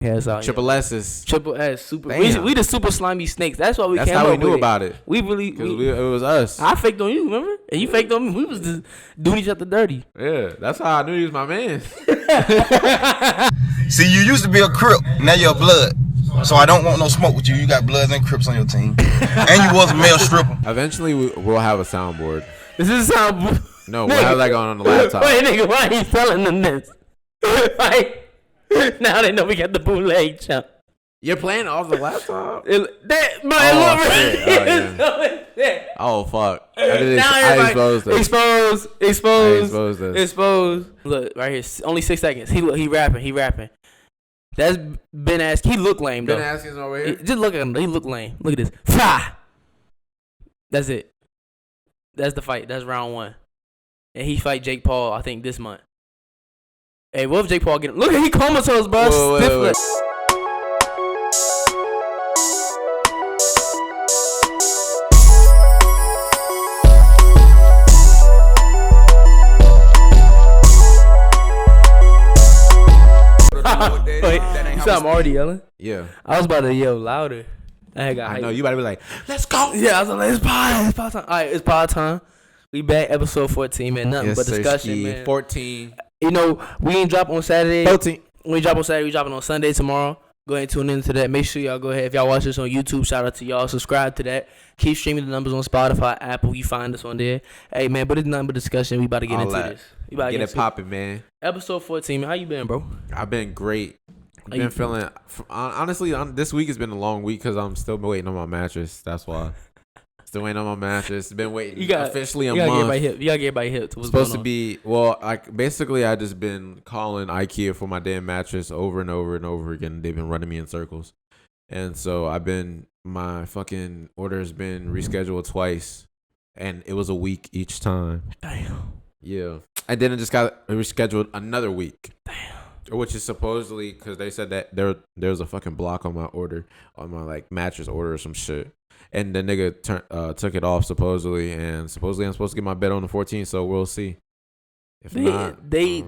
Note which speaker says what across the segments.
Speaker 1: Triple S's.
Speaker 2: Triple S. Super. We the super slimy snakes. That's why we came up with it.
Speaker 1: That's how we knew about it.
Speaker 2: We really.
Speaker 1: It was us.
Speaker 2: I faked on you, remember? And you faked on me. We was just doing each other dirty.
Speaker 1: Yeah, that's how I knew he was my man.
Speaker 3: See, you used to be a Crip. Now you're a Blood. So I don't want no smoke with you. You got Bloods and Crips on your team. And you was a male stripper.
Speaker 1: Eventually, we'll have a soundboard.
Speaker 2: This is a soundboard.
Speaker 1: No, we'll have that going on the laptop.
Speaker 2: Wait, nigga, why are you telling them this? Like, now they know we got the bootleg chump.
Speaker 1: You're playing off the laptop? Oh, fuck. I exposed this.
Speaker 2: Exposed. Look, right here. Only 6 seconds. He rapping. That's Ben Askins. He look lame, though.
Speaker 1: Ben Askins over here?
Speaker 2: Just look at him. He look lame. Look at this. Fah! That's it. That's the fight. That's round 1. And he fight Jake Paul, I think, this month. Hey, what if Jake Paul get him? Look, he comatose, bro.
Speaker 1: Wait.
Speaker 2: Wait, you saw I'm already yelling?
Speaker 1: Yeah.
Speaker 2: I was about to yell louder. I
Speaker 1: know, you about to be like, let's go.
Speaker 2: Yeah, I was like, it's pod time. All right, it's pod time. We back, episode 14, man. Nothing but discussion, man.
Speaker 1: 14.
Speaker 2: You know, we ain't drop on Saturday.
Speaker 1: 14.
Speaker 2: We ain't drop on Saturday. We dropping on Sunday tomorrow. Go ahead and tune into that. Make sure y'all go ahead. If y'all watch this on YouTube, shout out to y'all. Subscribe to that. Keep streaming the numbers on Spotify, Apple. You find us on there. Hey, man, but it's nothing but discussion. We about to get into this. We about to
Speaker 1: get it popping, man.
Speaker 2: Episode 14, man. How you been, bro?
Speaker 1: I've been great. I've been feeling, honestly, this week has been a long week because I'm still waiting on my mattress. That's why. Still waiting on my mattress. Been waiting officially a month. You
Speaker 2: gotta get by hip. What's
Speaker 1: supposed to be, basically I just been calling IKEA for my damn mattress over and over and over again. They've been running me in circles. And so my fucking order has been rescheduled twice. And it was a week each time.
Speaker 2: Damn.
Speaker 1: Yeah. And then it just got rescheduled another week.
Speaker 2: Damn.
Speaker 1: Which is supposedly because they said that there's a fucking block on my order, on my like mattress order or some shit. And the nigga took it off supposedly, and supposedly I'm supposed to get my bed on the 14th, so we'll see. If not, they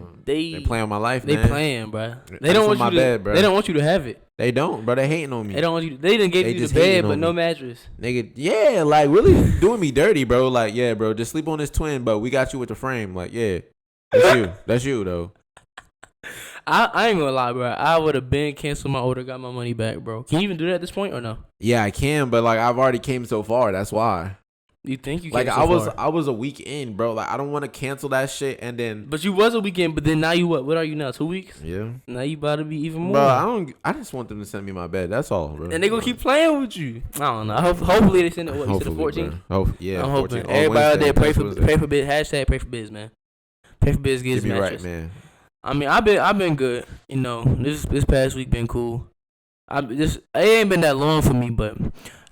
Speaker 1: playing on my life, man.
Speaker 2: They playing, bro. They don't want you to bed, bro. They don't want you to have it.
Speaker 1: They don't, bro. They hating on me.
Speaker 2: They don't want you. They didn't give you the bed, but no mattress.
Speaker 1: Nigga, yeah, like really doing me dirty, bro. Like, yeah, bro, just sleep on this twin, but we got you with the frame. Like, yeah, that's you. That's you though.
Speaker 2: I ain't gonna lie, bro. I would have been canceled my order, got my money back, bro. Can you even do that at this point or no?
Speaker 1: Yeah, I can, but like I've already came so far. That's why.
Speaker 2: You think you
Speaker 1: like
Speaker 2: came
Speaker 1: so
Speaker 2: far?
Speaker 1: I was a week in, bro. Like I don't want to cancel that shit and then.
Speaker 2: But you was a weekend, but then now you what? What are you now? 2 weeks?
Speaker 1: Yeah.
Speaker 2: Now you about to be even more.
Speaker 1: Bro, I just want them to send me my bed. That's all, bro.
Speaker 2: And they gonna keep playing with you. I don't know. Hopefully they send it. What? You said the 14th?
Speaker 1: Oh yeah.
Speaker 2: I'm hoping. Everybody out there pray for Bizz. Hashtag pray for Bizz, man. Pray for Bizz. Get his mattress.
Speaker 1: Right, man.
Speaker 2: I mean, I've been good. You know, this past week been cool. It ain't been that long for me, but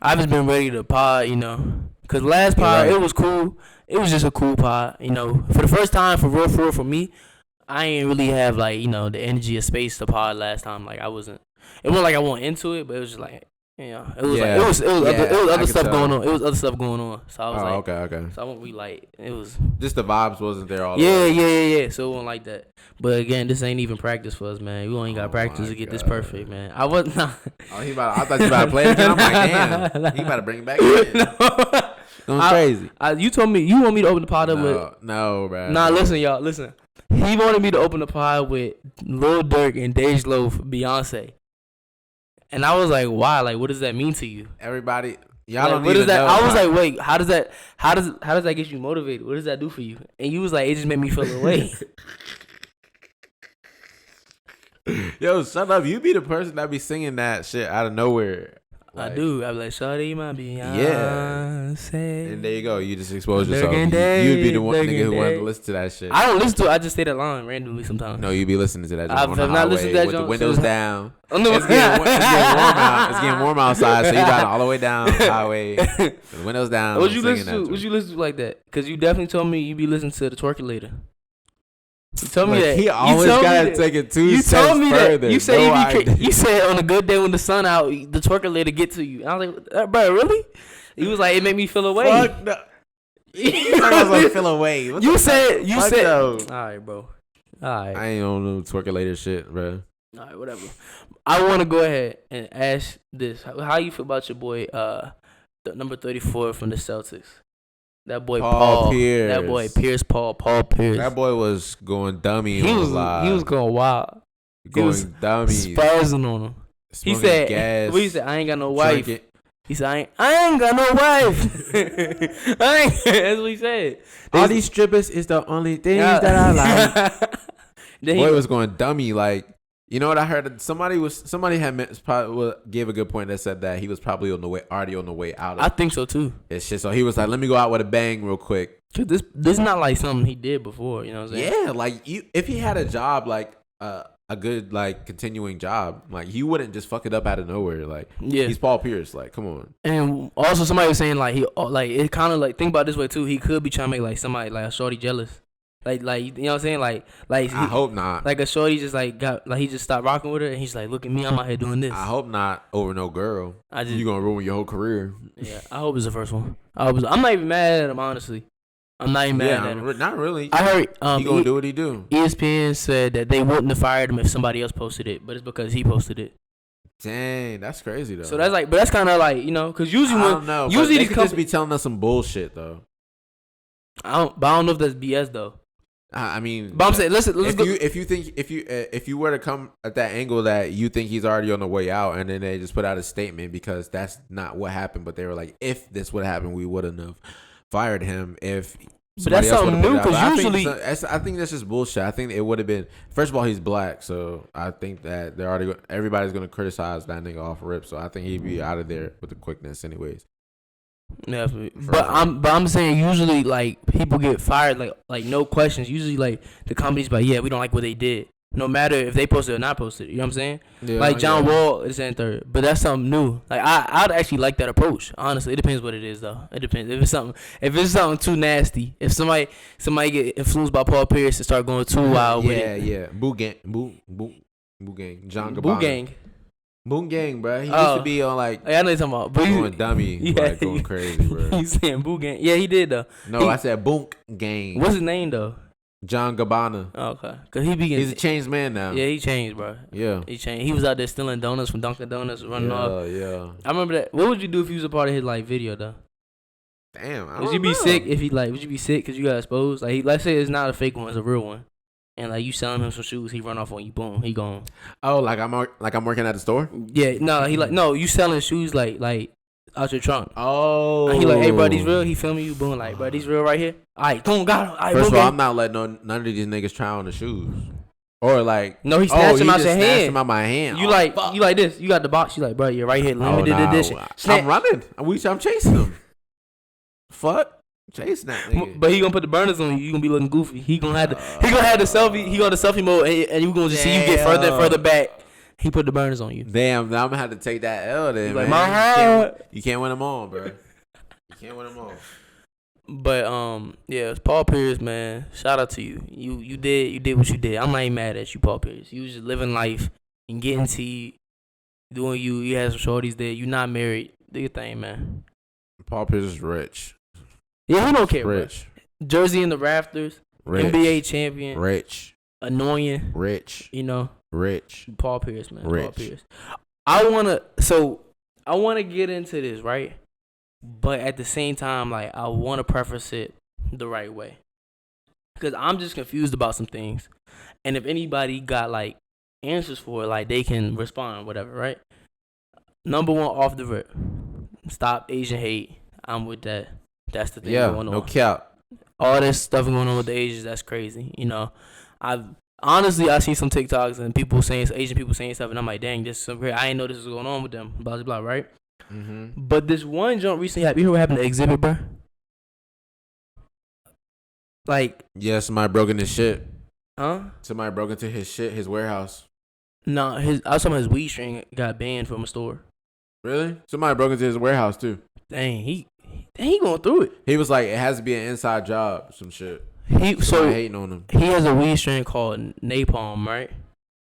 Speaker 2: I've just been ready to pod. You know, cause last pod it was cool. It was just a cool pod. You know, for the first time for real for me, I ain't really have like the energy or space to pod last time. Like I wasn't. It wasn't like I went into it, but it was just like. Yeah, it was other stuff going on. It was other stuff going on. So I was
Speaker 1: okay.
Speaker 2: So I won't be like it was.
Speaker 1: Just the vibes wasn't there all.
Speaker 2: Yeah. So it wasn't like that. But again, this ain't even practice for us, man. We only got practice to get this perfect, man. I was not.
Speaker 1: I thought you about to play it again. I'm like, damn, he about to bring it back in. Going crazy.
Speaker 2: You told me you want me to open the pod up with.
Speaker 1: No, bro.
Speaker 2: Nah, listen, y'all. Listen. He wanted me to open the pod with Lil Durk and Dej Loaf, Beyonce. And I was like, why? Like, what does that mean to you?
Speaker 1: Everybody, y'all don't
Speaker 2: what
Speaker 1: even
Speaker 2: does that?
Speaker 1: know.
Speaker 2: I was like, wait, how does that get you motivated? What does that do for you? And you was like, it just made me feel away.
Speaker 1: Yo, shut up. You be the person that be singing that shit out of nowhere.
Speaker 2: Like, I do. I be like, shawty, my Beyonce.
Speaker 1: Yeah. And there you go. You just expose yourself. You'd be the one nigga who wanted to listen to that shit.
Speaker 2: I don't listen to it. I just say that line randomly sometimes.
Speaker 1: No, you be listening to that.
Speaker 2: I've not listened to that
Speaker 1: with
Speaker 2: the
Speaker 1: windows down. It's getting warm out. It's getting warm outside, so you got all the way down the highway. The windows down.
Speaker 2: What you listen to? What you listen to like that? Because you definitely told me you be listening to the Twerkulator. You told me that.
Speaker 1: He always gotta take it two steps further.
Speaker 2: You said on a good day when the sun out, the Twerkulator get to you. And I was like, bro, really? He was like, it made me feel away.
Speaker 1: Fuck no. I was like, feel away.
Speaker 2: You said. All right, bro. All right.
Speaker 1: I ain't on no Twerkulator shit, bro.
Speaker 2: All right, whatever. I want to go ahead and ask this: How you feel about your boy, the number 34 from the Celtics? That boy
Speaker 1: Paul Pierce.
Speaker 2: That boy Paul Pierce.
Speaker 1: That boy was going dummy.
Speaker 2: He was going wild.
Speaker 1: Going dummy.
Speaker 2: Spazzing on him. He said,
Speaker 1: gas,
Speaker 2: "What he said? I ain't got no wife." He said, "I ain't got no wife." That's what he said.
Speaker 1: All these strippers is the only things that I like. Boy was going dummy. Like, you know what I heard? Somebody gave a good point that said that he was probably already on the way out.
Speaker 2: I think so too.
Speaker 1: It's shit. So he was like, "Let me go out with a bang real quick."
Speaker 2: This is not like something he did before. You know what I'm saying?
Speaker 1: Yeah, like if he had a job like a good like continuing job, like he wouldn't just fuck it up out of nowhere. Like,
Speaker 2: yeah,
Speaker 1: he's Paul Pierce. Like, come on.
Speaker 2: And also somebody was saying like it kind of like, think about it this way too. He could be trying to make like somebody like a shorty jealous. Like you know what I'm saying? Like I
Speaker 1: hope not.
Speaker 2: Like a shorty just he just stopped rocking with her and he's like, look at me, I'm out here doing this.
Speaker 1: I hope not over no girl. You gonna ruin your whole career.
Speaker 2: Yeah, I hope it's the first one. I'm not even mad at him, honestly. I'm not even mad at him.
Speaker 1: Not really.
Speaker 2: I heard
Speaker 1: he gonna do what he do.
Speaker 2: ESPN said that they wouldn't have fired him if somebody else posted it, but it's because he posted it.
Speaker 1: Dang, that's crazy though.
Speaker 2: So that's like, but that's kind of like, you know, because usually
Speaker 1: I don't know. Usually they could just be telling us some bullshit though.
Speaker 2: I don't know if that's BS though.
Speaker 1: I mean,
Speaker 2: but I'm saying, listen.
Speaker 1: If you were to come at that angle that you think he's already on the way out, and then they just put out a statement because that's not what happened, but they were like, if this would happen, we wouldn't have fired him.
Speaker 2: But that's something new because usually
Speaker 1: I think that's just bullshit. I think it would have been, first of all, he's black, so I think that everybody's gonna criticize that nigga off rip. So I think he'd be out of there with the quickness, anyways.
Speaker 2: Yeah, but I'm saying usually like people get fired like no questions. Usually like the company's like, yeah, we don't like what they did, no matter if they posted or not posted. You know what I'm saying? Yeah, like John Wall is in third, but that's something new. Like I'd actually like that approach. Honestly, it depends what it is though. It depends if it's something too nasty. If somebody get influenced by Paul Pierce and start going too wild with it.
Speaker 1: Yeah. Boo gang, John Gabbana.
Speaker 2: Boo gang.
Speaker 1: Boom gang, bro. He used to be on like.
Speaker 2: I know you're talking about. But
Speaker 1: going dummy, yeah, like going crazy, bro.
Speaker 2: He's saying Boo gang. Yeah, he did though.
Speaker 1: No, I said Boom gang.
Speaker 2: What's his name though?
Speaker 1: John Gabbana.
Speaker 2: Oh, okay, cause he's
Speaker 1: a changed man now.
Speaker 2: Yeah, he changed, bro.
Speaker 1: Yeah,
Speaker 2: he changed. He was out there stealing donuts from Dunkin' Donuts, running off.
Speaker 1: Yeah.
Speaker 2: I remember that. What would you do if you was a part of his like video though?
Speaker 1: Damn.
Speaker 2: Would you be sick if he like? Would you be sick because you got exposed? Like, let's say it's not a fake one, it's a real one. And like you selling him some shoes, he run off on you. Boom, he gone.
Speaker 1: Oh, like I'm working at the store.
Speaker 2: Yeah, no, you selling shoes like out your trunk.
Speaker 1: Oh,
Speaker 2: and he like, hey, bro, these real. He filming you. Boom, like, bro, these real right here. All right, come on, got him. Right,
Speaker 1: first of all, I'm not letting none of these niggas try on the shoes. Or like,
Speaker 2: no, he snatched him out your hand.
Speaker 1: Him out my hand.
Speaker 2: You you like this. You got the box. You like, bro, you're right here. Let me do this.
Speaker 1: I'm running. I'm chasing him. Fuck. Chase that nigga.
Speaker 2: But he gonna put the burners on you. You gonna be looking goofy. He gonna have the selfie. He got the selfie mode, and you gonna just see you get further and further back. He put the burners on you.
Speaker 1: Damn, now I'm gonna have to take that L then,
Speaker 2: like,
Speaker 1: man. You can't win them all, bro. You can't win them all.
Speaker 2: But yeah, it's Paul Pierce, man. Shout out to you. You did what you did. I'm not even mad at you, Paul Pierce. You was just living life and getting tea, doing you. You had some shorties there. You not married. Do your thing, man.
Speaker 1: Paul Pierce is rich.
Speaker 2: Yeah, he don't care.
Speaker 1: Rich.
Speaker 2: Bro. Jersey in the rafters. Rich. NBA champion.
Speaker 1: Rich.
Speaker 2: Annoying.
Speaker 1: Rich.
Speaker 2: You know.
Speaker 1: Rich.
Speaker 2: Paul Pierce, man.
Speaker 1: Rich.
Speaker 2: Paul Pierce. I wanna get into this, right? But at the same time, like, I wanna preface it the right way. Because I'm just confused about some things. And if anybody got like answers for it, like they can respond, whatever, right? Number one, off the rip. Stop Asian hate. I'm with that. That's the thing going on.
Speaker 1: No cap.
Speaker 2: All this stuff going on with the Asians, that's crazy. You know, I've seen some TikToks and people saying, Asian people saying stuff, and I'm like, dang, this is so great. I didn't know this was going on with them. Blah, blah, blah, right? Mm-hmm. But this one jump recently happened. You heard what happened to Xzibit, bro? Like,
Speaker 1: yeah, somebody broke into his shit.
Speaker 2: Huh?
Speaker 1: Somebody broke into his shit, his warehouse.
Speaker 2: No, I was talking about his weed string got banned from a store.
Speaker 1: Really? Somebody broke into his warehouse too.
Speaker 2: Dang, he going through it.
Speaker 1: He was like, it has to be an inside job, some shit.
Speaker 2: So
Speaker 1: hating on him.
Speaker 2: He has a weed strain called napalm, right?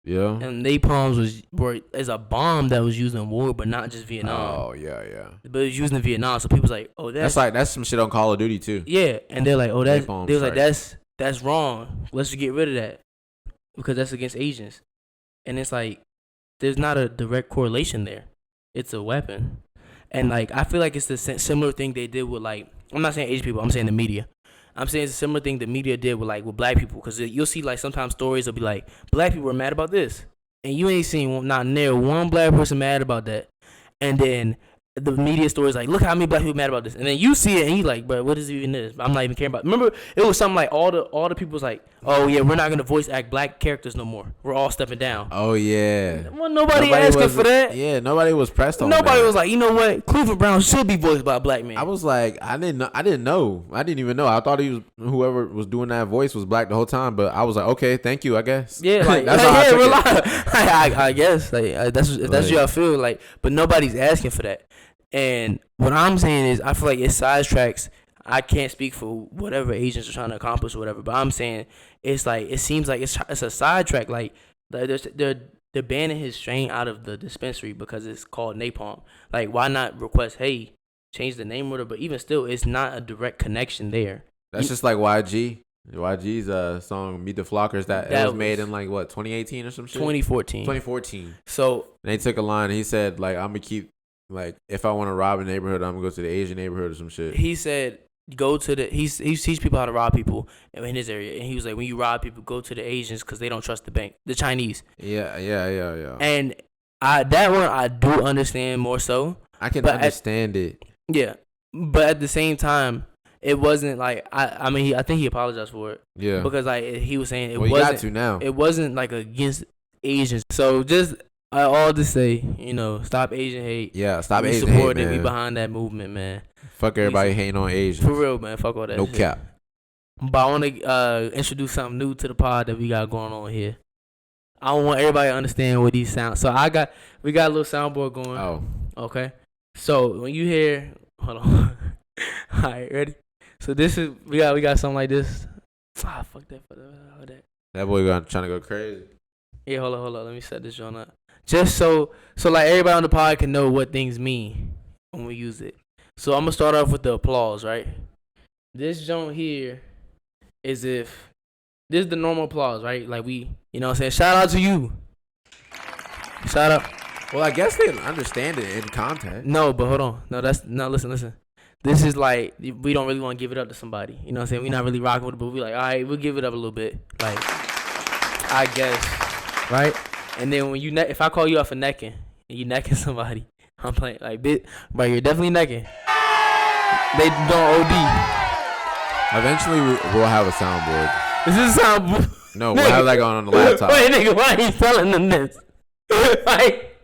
Speaker 1: Yeah.
Speaker 2: And napalms is a bomb that was used in war, but not just Vietnam.
Speaker 1: Oh yeah.
Speaker 2: But it was used in Vietnam, so people's like, oh,
Speaker 1: that's some shit on Call of Duty too.
Speaker 2: Yeah, and they're like, oh, they was
Speaker 1: like,
Speaker 2: that's wrong. Let's just get rid of that because that's against Asians. and it's like there's not a direct correlation there. It's a weapon, and like I feel like it's the similar thing they did with like I'm not saying Asian people. I'm saying the media. I'm saying it's a similar thing the media did with black people, because you'll see like sometimes stories will be like black people are mad about this, and you ain't seen not near one black person mad about that, and then the media story is like, look how many black people mad about this, and then you see it and you like, bro, what is even this? I'm not even caring about. Remember, it was something like all the people was like, oh yeah, we're not gonna voice act black characters no more. We're all stepping down.
Speaker 1: Oh yeah.
Speaker 2: Well, nobody asking for that.
Speaker 1: Yeah, nobody was pressed on.
Speaker 2: Nobody was like, you know what, Cleveland Brown should be voiced by a black man.
Speaker 1: I was like, I didn't know. I didn't even know. I thought whoever was doing that voice was black the whole time. But I was like, okay, thank you, I guess.
Speaker 2: Yeah, like
Speaker 1: that's how I took it.
Speaker 2: I guess like that's what y'all feel like. But nobody's asking for that. And what I'm saying is, I feel like it sidetracks. I can't speak for whatever Asians are trying to accomplish or whatever, but I'm saying it's like it seems like it's a sidetrack. Like they're banning his strain out of the dispensary because it's called napalm. Like, why not request, hey, change the name order? But even still, it's not a direct connection there.
Speaker 1: That's just like YG's song "Meet the Flockers" that was made in like what 2018 or some shit.
Speaker 2: 2014. So
Speaker 1: and they took a line. He said like, I'm gonna keep. Like, if I want to rob a neighborhood, I'm going to go to the Asian neighborhood or some shit.
Speaker 2: He said, go to the... He teach people how to rob people in his area. And he was like, when you rob people, go to the Asians because they don't trust the bank. The Chinese.
Speaker 1: Yeah.
Speaker 2: And that one, I do understand more so.
Speaker 1: I can understand it.
Speaker 2: Yeah. But at the same time, it wasn't like... I mean, I think he apologized for it.
Speaker 1: Yeah.
Speaker 2: Because like he was saying it
Speaker 1: wasn't...
Speaker 2: Well,
Speaker 1: you got to now.
Speaker 2: It wasn't like against Asians. So just... I all to say, stop Asian hate.
Speaker 1: Yeah, stop
Speaker 2: we
Speaker 1: Asian
Speaker 2: support
Speaker 1: hate,
Speaker 2: it.
Speaker 1: man.
Speaker 2: We behind that movement, man.
Speaker 1: Fuck everybody hating on Asians.
Speaker 2: For real, man. Fuck all that.
Speaker 1: No
Speaker 2: shit.
Speaker 1: cap.
Speaker 2: But I want to introduce something new to the pod that we got going on here. I want everybody to understand what these sound. So we got a little soundboard going.
Speaker 1: Oh.
Speaker 2: Okay. So when you hear, hold on. All right, ready? So this is we got something like this. Fuck that.
Speaker 1: That boy trying to go crazy.
Speaker 2: Yeah, hold on. Let me set this joint up. Just so like everybody on the pod can know what things mean when we use it. So I'm gonna start off with the applause, right? This joint here is this is the normal applause, right? Like we, what I'm saying? Shout out to you. Shout out.
Speaker 1: Well, I guess they understand it in context.
Speaker 2: No, but hold on. Listen. This is like, we don't really want to give it up to somebody. You know what I'm saying? We're not really rocking with it, but we like, all right, we'll give it up a little bit. Like, I guess, right? And then when if I call you out for necking, and you necking somebody, I'm playing like, but you're definitely necking. They don't OD.
Speaker 1: Eventually, we'll have a soundboard.
Speaker 2: This is a soundboard.
Speaker 1: No, we'll have that going on the laptop.
Speaker 2: Wait, nigga, why are you telling them this? Like,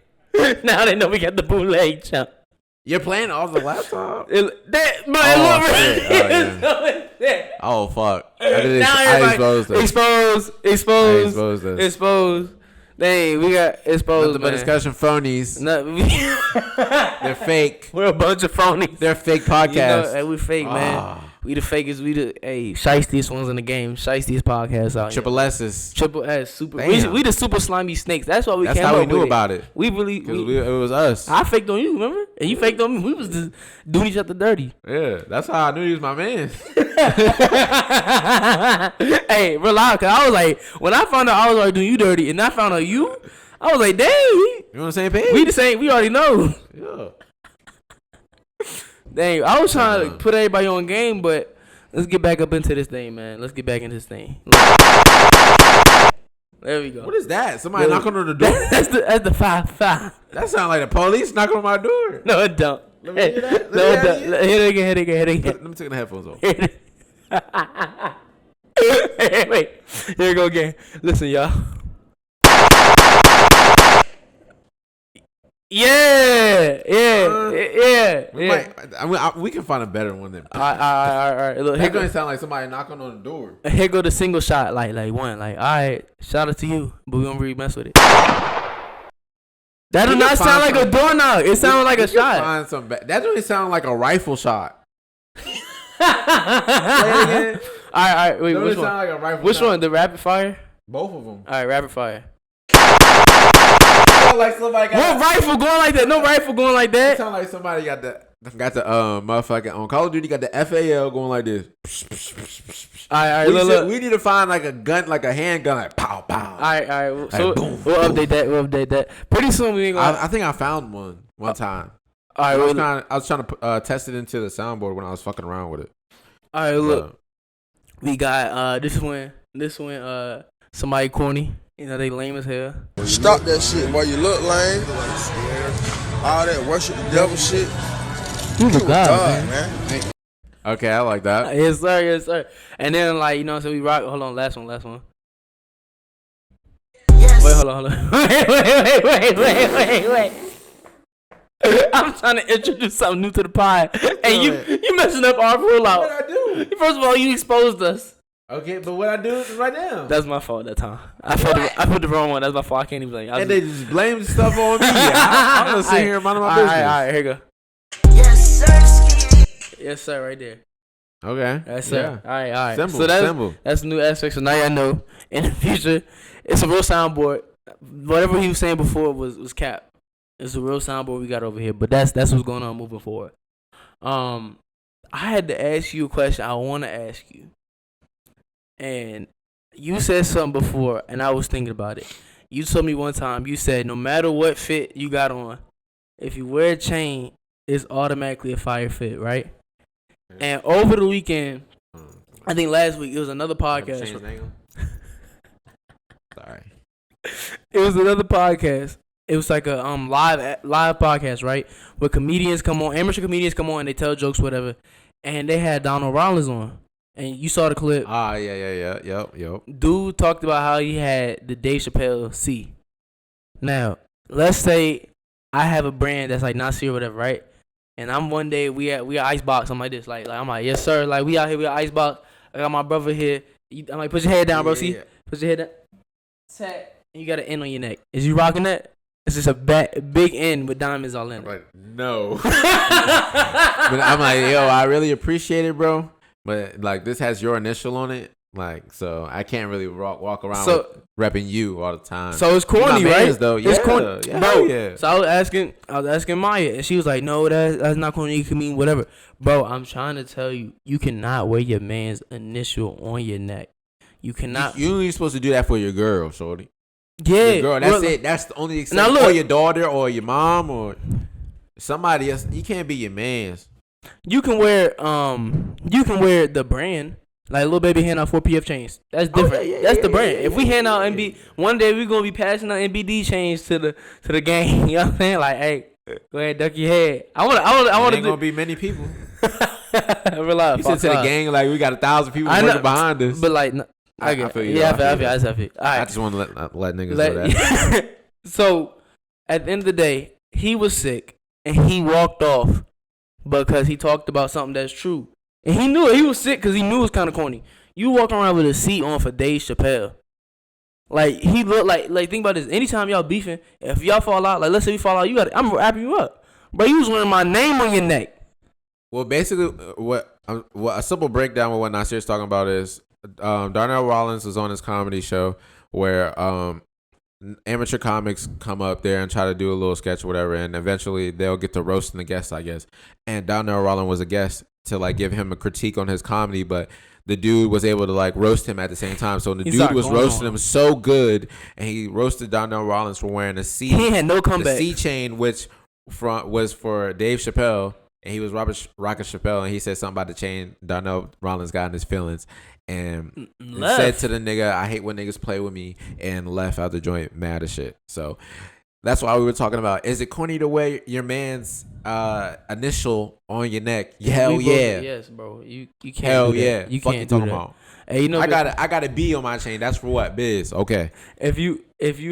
Speaker 2: now they know we got the bootleg chump.
Speaker 1: You're playing off the laptop? Oh, fuck. I exposed it.
Speaker 2: Dang, we got exposed.
Speaker 1: Nothing but discussion phonies. They're fake.
Speaker 2: We're a bunch of phonies.
Speaker 1: They're fake podcasts.
Speaker 2: We fake, man. We the fakest. We the shiestyest ones in the game. Shiestyest podcast out
Speaker 1: Triple
Speaker 2: here.
Speaker 1: S's.
Speaker 2: Triple S. Super. We the super slimy snakes. That's why we came up with it.
Speaker 1: That's how we knew about it.
Speaker 2: We really.
Speaker 1: Because it was us.
Speaker 2: I faked on you, remember? And you faked on me. We was just doing each other dirty.
Speaker 1: Yeah, that's how I knew he was my man.
Speaker 2: Hey, relax. Cause I was like, when I found out I was already doing you dirty, and I found out you, I was like, dang.
Speaker 1: You on the same page?
Speaker 2: We the same. We already know.
Speaker 1: Yeah.
Speaker 2: Dang, I was trying to put everybody on game, but let's get back up into this thing, man. Let's get back into this thing. There we go.
Speaker 1: What is that? Somebody knocking on the door?
Speaker 2: That's the 5-5.
Speaker 1: That sounds like the police knocking on my door.
Speaker 2: No, it don't.
Speaker 1: Let me hear that.
Speaker 2: Hit it again.
Speaker 1: Let me take the headphones off.
Speaker 2: Wait, here we go again. Listen, y'all. Yeah.
Speaker 1: We can find a better one than.
Speaker 2: All right. Look,
Speaker 1: That's gonna sound like somebody knocking on the door.
Speaker 2: Here go the single shot, like one, like, all right, shout out to you, but we don't really mess with it. That do not sound like a door knock. It sounds like a shot.
Speaker 1: That doesn't sound like a rifle shot.
Speaker 2: Play it again. All right. Wait, which one?
Speaker 1: Sound like a rifle
Speaker 2: which
Speaker 1: shot.
Speaker 2: one? The rapid fire?
Speaker 1: Both of them.
Speaker 2: All right, rapid fire.
Speaker 1: Like somebody got
Speaker 2: what rifle going like that? No rifle going like that.
Speaker 1: It sound like somebody got Got the motherfucking on Call of Duty. Got the FAL going like this.
Speaker 2: All right, look.
Speaker 1: We need to find like a gun, like a handgun, like pow pow.
Speaker 2: All right.
Speaker 1: Like,
Speaker 2: So
Speaker 1: boom.
Speaker 2: we'll update that. Pretty soon we ain't gonna.
Speaker 1: I think I found one time.
Speaker 2: All right,
Speaker 1: I was trying to test it into the soundboard when I was fucking around with it.
Speaker 2: All right, look. We got this one somebody corny. You know they lame as hell.
Speaker 4: Stop that shit, boy. You look lame. All that worship the devil shit.
Speaker 2: He's a god,
Speaker 4: man.
Speaker 1: Okay, I like that.
Speaker 2: Yes, sir. And then like so we rock. Hold on, last one. Yes. Wait, hold on. Wait. I'm trying to introduce something new to the pod, and you messing up our rollout.
Speaker 1: What I do?
Speaker 2: First of all, you exposed us.
Speaker 1: Okay, but what I do right now?
Speaker 2: That's my fault that time. I put the wrong one. That's my fault. I can't even blame.
Speaker 1: And they just blame stuff on me. I'm gonna sit here and mind my business.
Speaker 2: All right, here you go. Yes, sir, right there.
Speaker 1: Okay.
Speaker 2: Yes, sir.
Speaker 1: Yeah.
Speaker 2: All right.
Speaker 1: Symbol,
Speaker 2: So
Speaker 1: symbol.
Speaker 2: that's a new aspect. So now y'all know in the future, it's a real soundboard. Whatever he was saying before was cap. It's a real soundboard we got over here. But that's what's going on moving forward. I had to ask you a question I want to ask you. And you said something before, and I was thinking about it. You told me one time, you said no matter what fit you got on, if you wear a chain, it's automatically a fire fit, right? And over the weekend, I think last week, it was another podcast.
Speaker 1: Sorry.
Speaker 2: It was another podcast. It was like a live podcast, right? Where comedians come on, amateur comedians come on, and they tell jokes, whatever. And they had Donald Rollins on. And you saw the clip.
Speaker 1: Yeah. Yep.
Speaker 2: Dude talked about how he had the Dave Chappelle C. Now, let's say I have a brand that's like Nasir or whatever, right? And I'm one day we at Icebox. I'm like this, like I'm like, yes sir. Like we out here, we at Icebox. I got my brother here. I'm like, put your head down, bro. See, put your head down. Tap, and you got an N on your neck. Is you rocking that? It's just a big N with diamonds all in it.
Speaker 1: Like no. But I'm like, yo, I really appreciate it, bro. But like this has your initial on it, like so I can't really walk around repping you all the time.
Speaker 2: So it's corny, right?
Speaker 1: Though.
Speaker 2: It's corny,
Speaker 1: yeah,
Speaker 2: bro.
Speaker 1: Yeah.
Speaker 2: So I was asking Maya, and she was like, "No, that's not corny. You can mean whatever, bro." I'm trying to tell you, you cannot wear your man's initial on your neck. You cannot.
Speaker 1: You only supposed to do that for your girl, shorty.
Speaker 2: Yeah,
Speaker 1: your girl. That's it. That's the only exception. Or your daughter, or your mom, or somebody else. You can't be your man's.
Speaker 2: You can wear the brand. Like Lil Baby hand out 4 PF chains. That's different. That's the brand. If we hand out NB, one day we gonna be passing out NBD chains to the gang. You know what I'm saying? Like, hey, go ahead, duck your head. I want to.
Speaker 1: Ain't gonna be many people.
Speaker 2: Relax.
Speaker 1: You said to the gang like we got 1,000 people working behind us.
Speaker 2: But like, I feel you. Yeah, I feel you. All right.
Speaker 1: I just want to let niggas know that.
Speaker 2: So, at the end of the day, he was sick and he walked off because he talked about something that's true. And he knew it. He was sick because he knew it was kind of corny. You walk around with a seat on for Dave Chappelle. Like, he looked like think about this. Anytime y'all beefing, if y'all fall out, like, let's say we fall out, I'm wrapping you up. But you was wearing my name on your neck.
Speaker 1: Well, basically, what a simple breakdown of what Nasir's talking about is Darnell Rollins was on his comedy show where amateur comics come up there and try to do a little sketch or whatever, and eventually they'll get to roasting the guest, I guess. And Darnell Rollins was a guest to like give him a critique on his comedy, but the dude was able to like roast him at the same time. So the dude was roasting him so good, and he roasted Darnell Rollins for wearing a C.
Speaker 2: He had no comeback.
Speaker 1: The C chain, which was for Dave Chappelle, and he was rocking Chappelle, and he said something about the chain. Darnell Rollins got in his feelings and said to the nigga, "I hate when niggas play with me," and left out the joint mad as shit. So that's why we were talking about, is it corny to wear your man's initial on your neck? Hell yeah.
Speaker 2: Yes, bro. You can't.
Speaker 1: Hell
Speaker 2: do that.
Speaker 1: yeah.
Speaker 2: You
Speaker 1: Fuck
Speaker 2: can't
Speaker 1: you
Speaker 2: do
Speaker 1: talking
Speaker 2: that.
Speaker 1: about.
Speaker 2: Hey, you know,
Speaker 1: I got a B on my chain. That's for what? Bizz. Okay.
Speaker 2: If you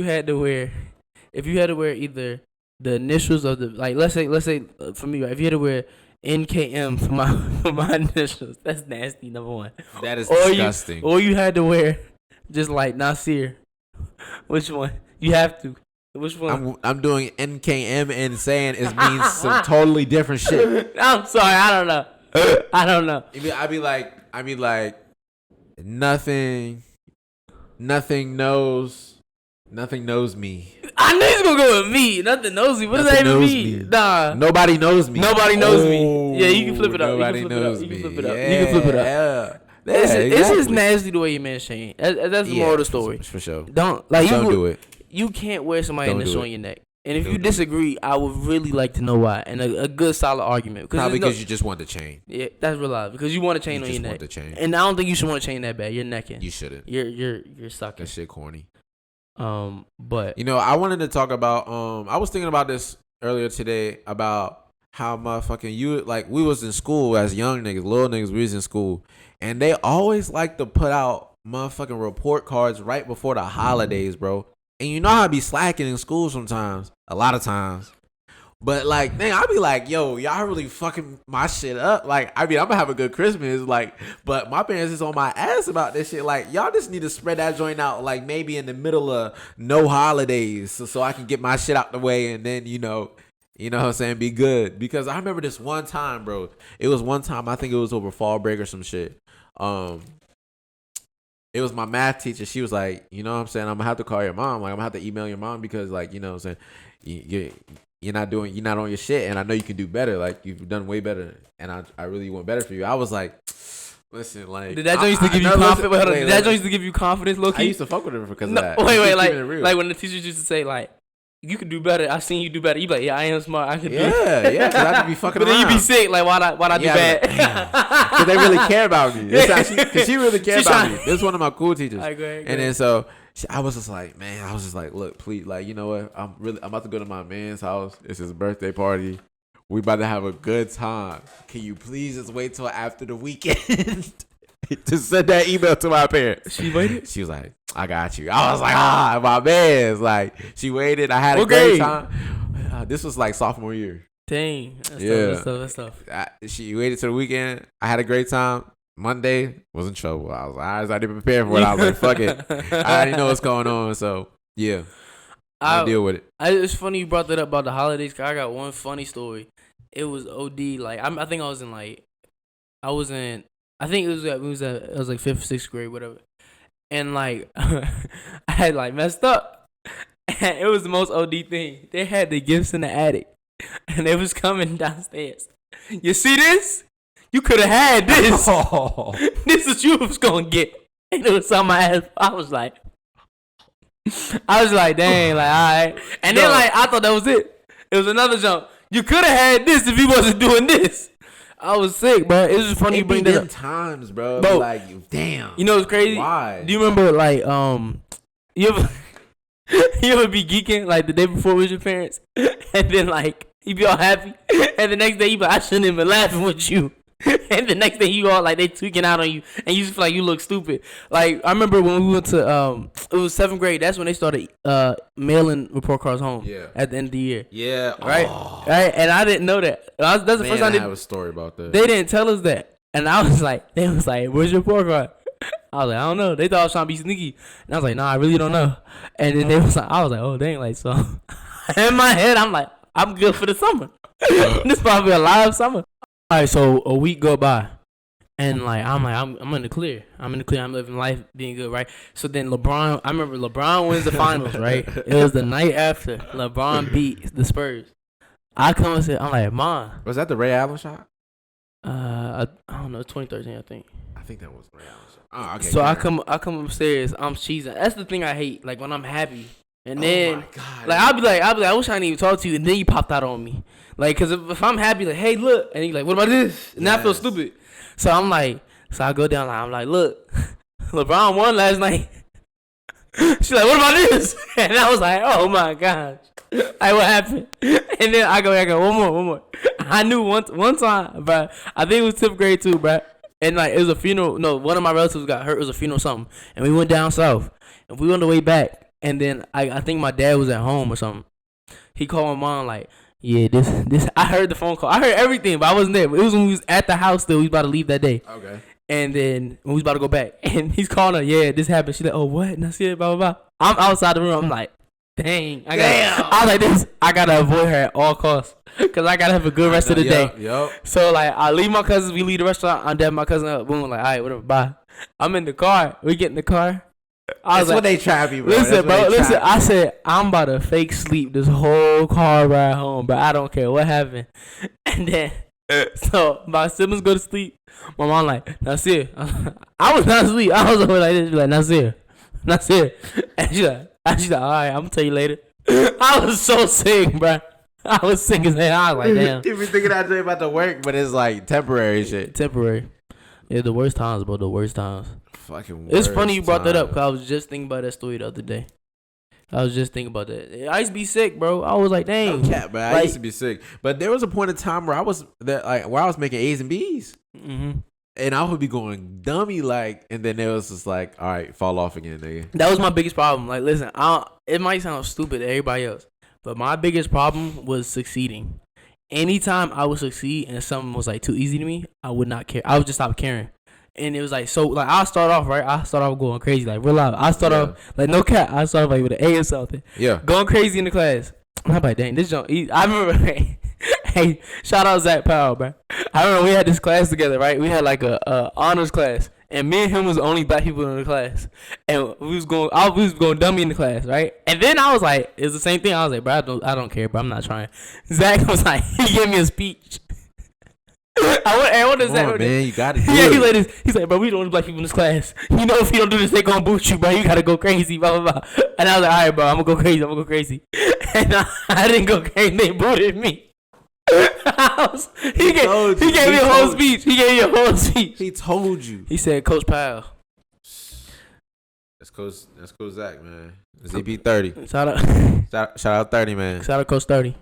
Speaker 2: had to wear either the initials of the, like, let's say for me, right, if you had to wear NKM for my initials, that's nasty. Number one.
Speaker 1: That is disgusting.
Speaker 2: Or you had to wear just like Nasir. Which one? You have to. Which one?
Speaker 1: I'm doing NKM and saying it means some totally different shit.
Speaker 2: I'm sorry, I don't know.
Speaker 1: I'd be like nothing knows me.
Speaker 2: I knew he's gonna go with me. Nothing knows me. What does that even mean? Nah.
Speaker 1: Nobody knows me.
Speaker 2: Nobody knows me. Yeah, you can flip it up.
Speaker 1: Nobody knows me.
Speaker 2: You can flip it up. You can flip it up.
Speaker 1: Yeah,
Speaker 2: It's just nasty the way your man Shane. That's the moral of the story.
Speaker 1: For sure.
Speaker 2: Don't do it. You can't wear somebody in this on your neck. And if you disagree, I would really like to know why, and a good solid argument.
Speaker 1: Probably because you just want the chain.
Speaker 2: Yeah, that's real because you want a chain on your neck.
Speaker 1: Want the chain.
Speaker 2: And I don't think you should want a chain that bad. You're necking.
Speaker 1: You shouldn't.
Speaker 2: You're sucking.
Speaker 1: That shit corny.
Speaker 2: But
Speaker 1: I wanted to talk about. I was thinking about this earlier today about how motherfucking we was in school as young niggas, little niggas. We was in school, and they always like to put out motherfucking report cards right before the holidays, bro. And you know how I be slacking in school sometimes, a lot of times. But like, dang, I be like, yo, y'all really fucking my shit up. Like, I mean, I'm gonna have a good Christmas, like, but my parents is on my ass about this shit. Like, y'all just need to spread that joint out, like maybe in the middle of no holidays, so I can get my shit out the way, and then you know what I'm saying, be good. Because I remember this one time, bro. It was one time, I think it was over fall break or some shit. It was my math teacher. She was like, you know what I'm saying, I'm gonna have to call your mom. Like, I'm gonna have to email your mom because, like, you know what I'm saying, you're not on your shit, and I know you can do better. Like, you've done way better, and I really want better for you. I was like, listen, like,
Speaker 2: did that joint used to give you confidence? Did that joint used to give you confidence, low key?
Speaker 1: I used to fuck with her because of that.
Speaker 2: Wait, like when the teachers used to say, like, you could do better. I seen you do better. You be like, yeah, I am smart. I could do.
Speaker 1: Yeah, because I could be fucking.
Speaker 2: But then you be sick. Like, why'd I do bad?
Speaker 1: Because they really care about me. Because she really cared about me. This is one of my cool teachers.
Speaker 2: Right, go ahead.
Speaker 1: And then so I was just like, man, I was just like, look, please, like, you know what? I'm about to go to my man's house. It's his birthday party. We about to have a good time. Can you please just wait till after the weekend? Just send that email to my parents.
Speaker 2: She waited?
Speaker 1: She was like, I got you. I was like, my man's. Like, she waited. I had a great time. This was like sophomore year.
Speaker 2: Dang. That's tough.
Speaker 1: She waited till the weekend. I had a great time. Monday, was in trouble. I was already prepared for it. I was like, fuck it. I already know what's going on. So, yeah. I'll deal with it.
Speaker 2: It's funny you brought that up about the holidays, because I got one funny story. It was OD. Like, I think I was in, like, I think it was like 5th, 6th grade, whatever. And like, I had like messed up. And it was the most OD thing. They had the gifts in the attic, and they was coming downstairs. You see this? You could have had this. Oh. This is what you was gonna get. And it was on my ass. I was like, dang, like, all right. And then like, I thought that was it. It was another jump. You could have had this if you wasn't doing this. I was sick, bro. It was just funny you bring that up.
Speaker 1: Times, bro. Like, damn.
Speaker 2: You know what's crazy?
Speaker 1: Why?
Speaker 2: Do you remember, like, you ever be geeking, like, the day before with your parents? And then, like, you be all happy. And the next day, you be like, I shouldn't have been laughing with you. And the next day, you all, like, they tweaking out on you. And you just feel like you look stupid. Like, I remember when we went to, it was 7th grade. That's when they started mailing report cards home. Yeah. At the end of the year.
Speaker 1: Yeah.
Speaker 2: Right?
Speaker 1: Oh.
Speaker 2: Right? And I didn't know that. That's the first time
Speaker 1: I have a story about that.
Speaker 2: They didn't tell us that. And I was like, where's your report card? I was like, I don't know. They thought I was trying to be sneaky. And I was like, nah, I really don't know. And then I was like, oh, dang, like, so. In my head, I'm like, I'm good for the summer. This probably a live summer. All right, so a week go by, and like I'm in the clear. I'm living life, being good, right? So then I remember LeBron wins the finals, right? It was the night after LeBron beat the Spurs. I come and say, I'm like, Mom.
Speaker 1: Was that the Ray Allen shot?
Speaker 2: I don't know, 2013, I think.
Speaker 1: I think that was Ray Allen shot. Oh, okay.
Speaker 2: So I come upstairs. I'm cheesing. That's the thing I hate. Like when I'm happy, and then
Speaker 1: my God.
Speaker 2: Like I'll be like, I wish I didn't even talk to you, and then you popped out on me. Like, cause if I'm happy, like, hey, look, and he's like, what about this? And I feel stupid. So I'm like, I go down, like, I'm like, look, LeBron won last night. She's like, what about this? And I was like, oh my gosh, like what happened? And then I go, one more. I knew one time, bro. I think it was 10th grade too, bro. And like it was a funeral. No, one of my relatives got hurt. It was a funeral or something, and we went down south, and we were on the way back. And then I think my dad was at home or something. He called my mom like. Yeah, this. I heard the phone call. I heard everything, but I wasn't there. It was when we was at the house still. We was about to leave that day.
Speaker 1: Okay.
Speaker 2: And then when we was about to go back, and he's calling her. Yeah, this happened. She's like, oh, what? And I said, blah, blah, blah. I'm outside the room. I'm like, dang. I was like this. I got to avoid her at all costs because I got to have a good rest of the day.
Speaker 1: Yep.
Speaker 2: So, like, I leave my cousins. We leave the restaurant. I'm dab my cousin up. Boom. Like, all right, whatever. Bye. I'm in the car. We get in the car.
Speaker 1: That's what they trap you, bro.
Speaker 2: Listen, bro. Listen, I said I'm about to fake sleep this whole car ride home, bro. I don't care what happened. And then, so my siblings go to sleep. My mom like, Nasir. I was not asleep. I was over like this, like Nasir. And she's like, all right, I'm gonna tell you later. I was so sick, bro. I was sick as hell. I was like, damn.
Speaker 1: You be thinking that day about the work, but it's like temporary shit.
Speaker 2: Temporary. Yeah, the worst times, bro. The worst times.
Speaker 1: Fucking.
Speaker 2: It's funny you brought that up, cause I was just thinking about that story the other day. I was just thinking about that. I used to be sick, bro. I was like, dang.
Speaker 1: No cap, bro. I used to be sick, but there was a point in time where I was making A's and B's, and I would be going dummy like, and then it was just like, all right, fall off again, nigga.
Speaker 2: That was my biggest problem. Like, listen, it might sound stupid to everybody else, but my biggest problem was succeeding. Anytime I would succeed and something was like too easy to me, I would not care. I would just stop caring. And it was like, so like I'll start off going crazy, like real loud. I start off like no cat. I start off like with an A or something. Yeah. Going crazy in the class. I'm like, dang, this junk. I remember, hey, shout out Zach Powell, bro. I remember we had this class together, right? We had like a honors class, and me and him was the only black people in the class, and we was going dummy in the class, right? And then I was like, it's the same thing. I was like, bro, I don't care, bro. I'm not trying. Zach was like, he gave me a speech. What is that?
Speaker 1: Man, you got it.
Speaker 2: Yeah, he's like, bro, we the only black people in this class. You know, if you don't do this, they gonna boot you, bro. You gotta go crazy, blah blah blah. And I was like, all right, bro, I'm gonna go crazy. And I didn't go crazy. They booted me. He gave me a whole speech. He
Speaker 1: told you.
Speaker 2: He said, Coach Powell.
Speaker 1: That's Coach Zach, man. ZB 30. Shout out 30, man.
Speaker 2: Shout out Coach 30.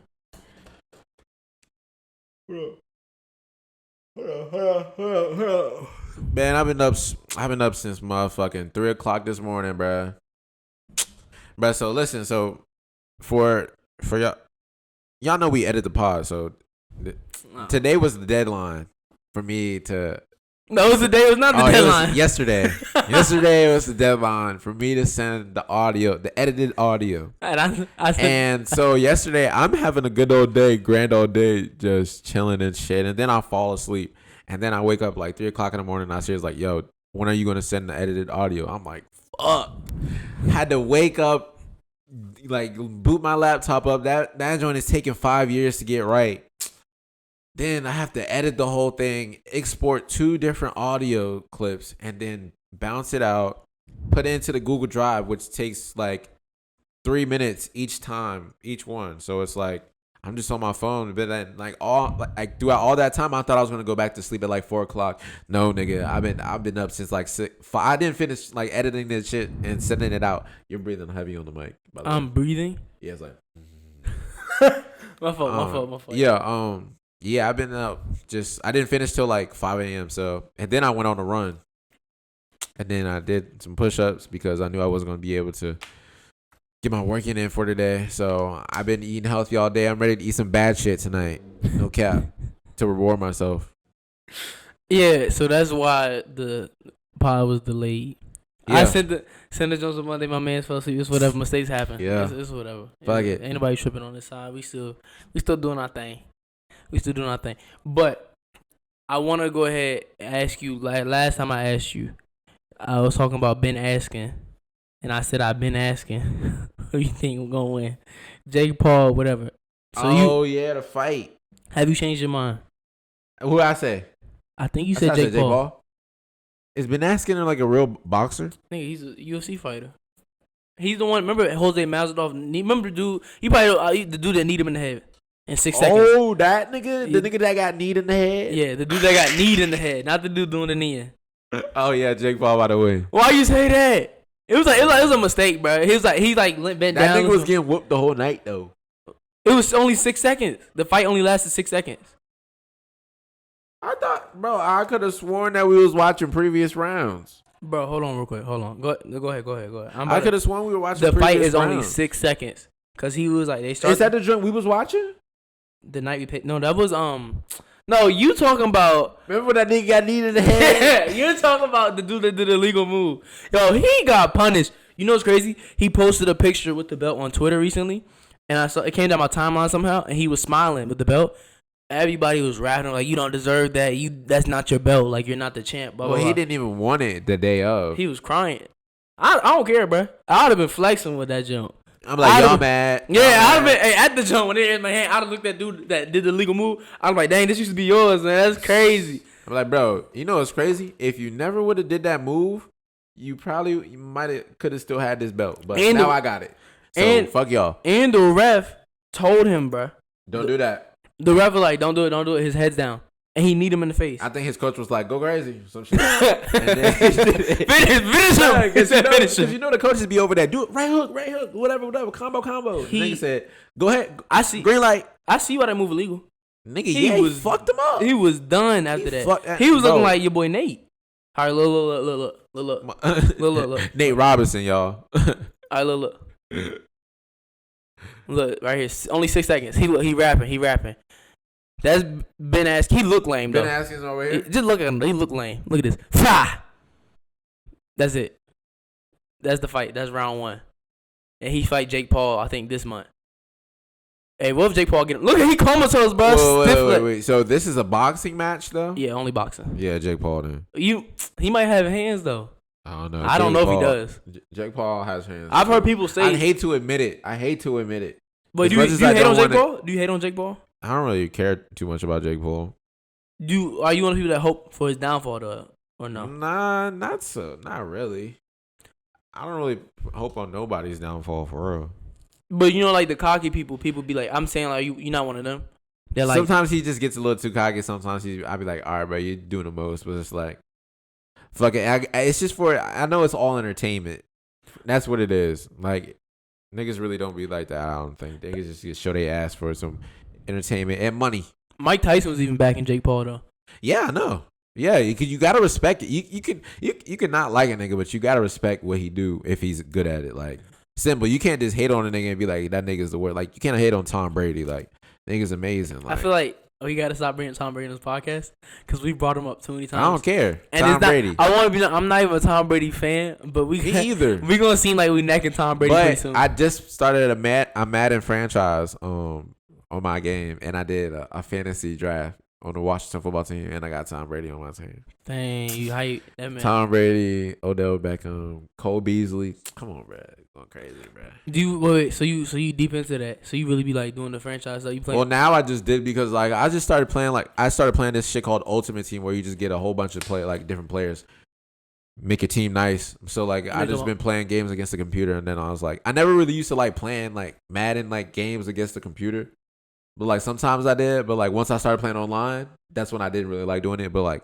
Speaker 1: Man, I've been up since motherfucking 3:00 this morning, bruh. Bruh, so listen, for y'all know we edit the pod, so today was the deadline for me to.
Speaker 2: No, it was the day. It was not the deadline.
Speaker 1: It was yesterday. Yesterday was the deadline for me to send the edited audio. And so yesterday, I'm having a good old day, grand old day, just chilling and shit. And then I fall asleep. And then I wake up like 3:00 in the morning. And I was like, yo, when are you going to send the edited audio? I'm like, fuck. Had to wake up, like boot my laptop up. That joint is taking 5 years to get right. Then I have to edit the whole thing, export 2 different audio clips, and then bounce it out, put it into the Google Drive, which takes like 3 minutes each one. So it's like I'm just on my phone, but then throughout all that time, I thought I was gonna go back to sleep at like 4:00. No, nigga, I've been up since like 6. I didn't finish like editing this shit and sending it out. You're breathing heavy on the mic. By the way.
Speaker 2: I'm breathing.
Speaker 1: Yeah, it's like
Speaker 2: my fault.
Speaker 1: Yeah, yeah, I've been up. I didn't finish till like 5 a.m. And then I went on a run, and then I did some push-ups because I knew I wasn't gonna be able to get my working in for today. So I've been eating healthy all day. I'm ready to eat some bad shit tonight. No cap, to reward myself.
Speaker 2: Yeah, so that's why the pod was delayed. Yeah. I sent the Jones on Monday. My man fell asleep. It's whatever. Mistakes happen. Yeah, it's whatever.
Speaker 1: Fuck it.
Speaker 2: Ain't nobody tripping on this side. We still doing our thing. But I want to go ahead and ask you, like last time I asked you, I was talking about been asking, and I said I've been asking who you think we're going to win. Jake Paul, whatever. So
Speaker 1: the fight.
Speaker 2: Have you changed your mind?
Speaker 1: Who I say?
Speaker 2: I think you said Jake Paul.
Speaker 1: Is Ben Askren like a real boxer?
Speaker 2: Nigga, he's a UFC fighter. He's the one, remember Jose Masvidal? Remember the dude? He probably the dude that kneed him in the head. In 6 seconds.
Speaker 1: Oh, that nigga? The nigga that got kneed in the head?
Speaker 2: Yeah, the dude that got kneed in the head. Not the dude doing the kneeing.
Speaker 1: Oh, yeah, Jake Paul, by the way.
Speaker 2: Why you say that? It was a mistake, bro. He bent down.
Speaker 1: That nigga was getting whooped the whole night, though.
Speaker 2: It was only 6 seconds. The fight only lasted 6 seconds.
Speaker 1: I thought, bro, I could have sworn that we was watching previous rounds.
Speaker 2: Bro, hold on real quick. Hold on. Go ahead.
Speaker 1: I could have sworn we were watching
Speaker 2: the
Speaker 1: previous
Speaker 2: fight is
Speaker 1: rounds.
Speaker 2: only 6 seconds. Because he was like, they started.
Speaker 1: Is that the joint we was watching?
Speaker 2: The night we paid. No, that was No, you talking about?
Speaker 1: Remember when that nigga got kneed in the head?
Speaker 2: You're talking about the dude that did the illegal move. Yo, he got punished. You know what's crazy? He posted a picture with the belt on Twitter recently, and I saw it came down my timeline somehow, and he was smiling with the belt. Everybody was rapping like, "You don't deserve that. That's not your belt. Like you're not the champ." Blah, blah,
Speaker 1: he
Speaker 2: blah.
Speaker 1: didn't even want it the day of.
Speaker 2: He was crying. I don't care, bro. I would have been flexing with that jump.
Speaker 1: I'm like, y'all mad.
Speaker 2: Yeah, I'd have been at the jump when they in my hand. I'd have looked at dude that did the legal move. I'm like, dang, this used to be yours, man. That's crazy.
Speaker 1: I'm like, bro, you know what's crazy? If you never would have did that move, you might have could have still had this belt. But now I got it. So fuck y'all.
Speaker 2: And the ref told him, bro,
Speaker 1: don't do that.
Speaker 2: The ref was like, don't do it. His head's down. And he need him in the face.
Speaker 1: I think his coach was like, go crazy. Some shit. And then
Speaker 2: finish him. Finish him.
Speaker 1: Because you know the coaches be over there. Do it. Right hook. Whatever. Combo. Nigga said, go ahead.
Speaker 2: I see.
Speaker 1: Green light.
Speaker 2: I see why that move illegal.
Speaker 1: Nigga, he fucked him up.
Speaker 2: He was done after that. He was looking like your boy Nate. All right, look.
Speaker 1: Nate Robinson, y'all.
Speaker 2: All right, look. Look, right here. Only 6 seconds. He rapping. That's Ben Askren. He look lame, though.
Speaker 1: Ben Askren's over here.
Speaker 2: Just look at him. He look lame. Look at this. Fah! That's it. That's the fight. That's round 1. And he fight Jake Paul, I think, this month. Hey, what if Jake Paul get him? Look at he comatose, bro.
Speaker 1: Wait. So this is a boxing match, though?
Speaker 2: Yeah, only boxing.
Speaker 1: Yeah, Jake Paul, then.
Speaker 2: He might have hands, though.
Speaker 1: I don't know.
Speaker 2: I don't know if he does.
Speaker 1: Jake Paul has hands.
Speaker 2: I've heard people say.
Speaker 1: I hate to admit it.
Speaker 2: But do you hate on Jake Paul? Do you hate on Jake Paul?
Speaker 1: I don't really care too much about Jake Paul.
Speaker 2: Are you one of the people that hope for his downfall, though, or no?
Speaker 1: Nah, not really. I don't really hope on nobody's downfall for real.
Speaker 2: But you know, like the cocky people be like, I'm saying like you're not one of them. They're like,
Speaker 1: sometimes he just gets a little too cocky. Sometimes I'll be like, all right, bro, you're doing the most, but it's like, fuck it. It's just I know it's all entertainment. That's what it is. Like, niggas really don't be like that. I don't think niggas just show their ass for some entertainment and money.
Speaker 2: Mike Tyson was even backing Jake Paul though.
Speaker 1: Yeah, I know. Yeah, you gotta respect it. You can not like a nigga, but you gotta respect what he do if he's good at it. Like, simple. You can't just hate on a nigga and be like, that nigga's the worst. Like, you can't hate on Tom Brady. Like, nigga's amazing. Like,
Speaker 2: I feel like you gotta stop bringing Tom Brady on this podcast because we brought him up too many times.
Speaker 1: I don't care.
Speaker 2: And
Speaker 1: Tom Brady.
Speaker 2: I want to be. I'm not even a Tom Brady fan, but me
Speaker 1: either.
Speaker 2: We gonna seem like we necking Tom Brady pretty soon.
Speaker 1: I just started a Madden franchise on my game, and I did a fantasy draft on the Washington football team, and I got Tom Brady on my team.
Speaker 2: Dang, you hype that man.
Speaker 1: Tom Brady, Odell Beckham, Cole Beasley. Come on, bro. Going crazy, bro.
Speaker 2: Do you wait? So you deep into that? So you really be like doing the franchise? So you play?
Speaker 1: Well, now I just did because like I just started playing this shit called Ultimate Team where you just get a whole bunch of different players, make your team nice. So like I just been playing games against the computer, and then I was like, I never really used to like playing like Madden like games against the computer, but like sometimes I did. But like once I started playing online, that's when I didn't really like doing it. But like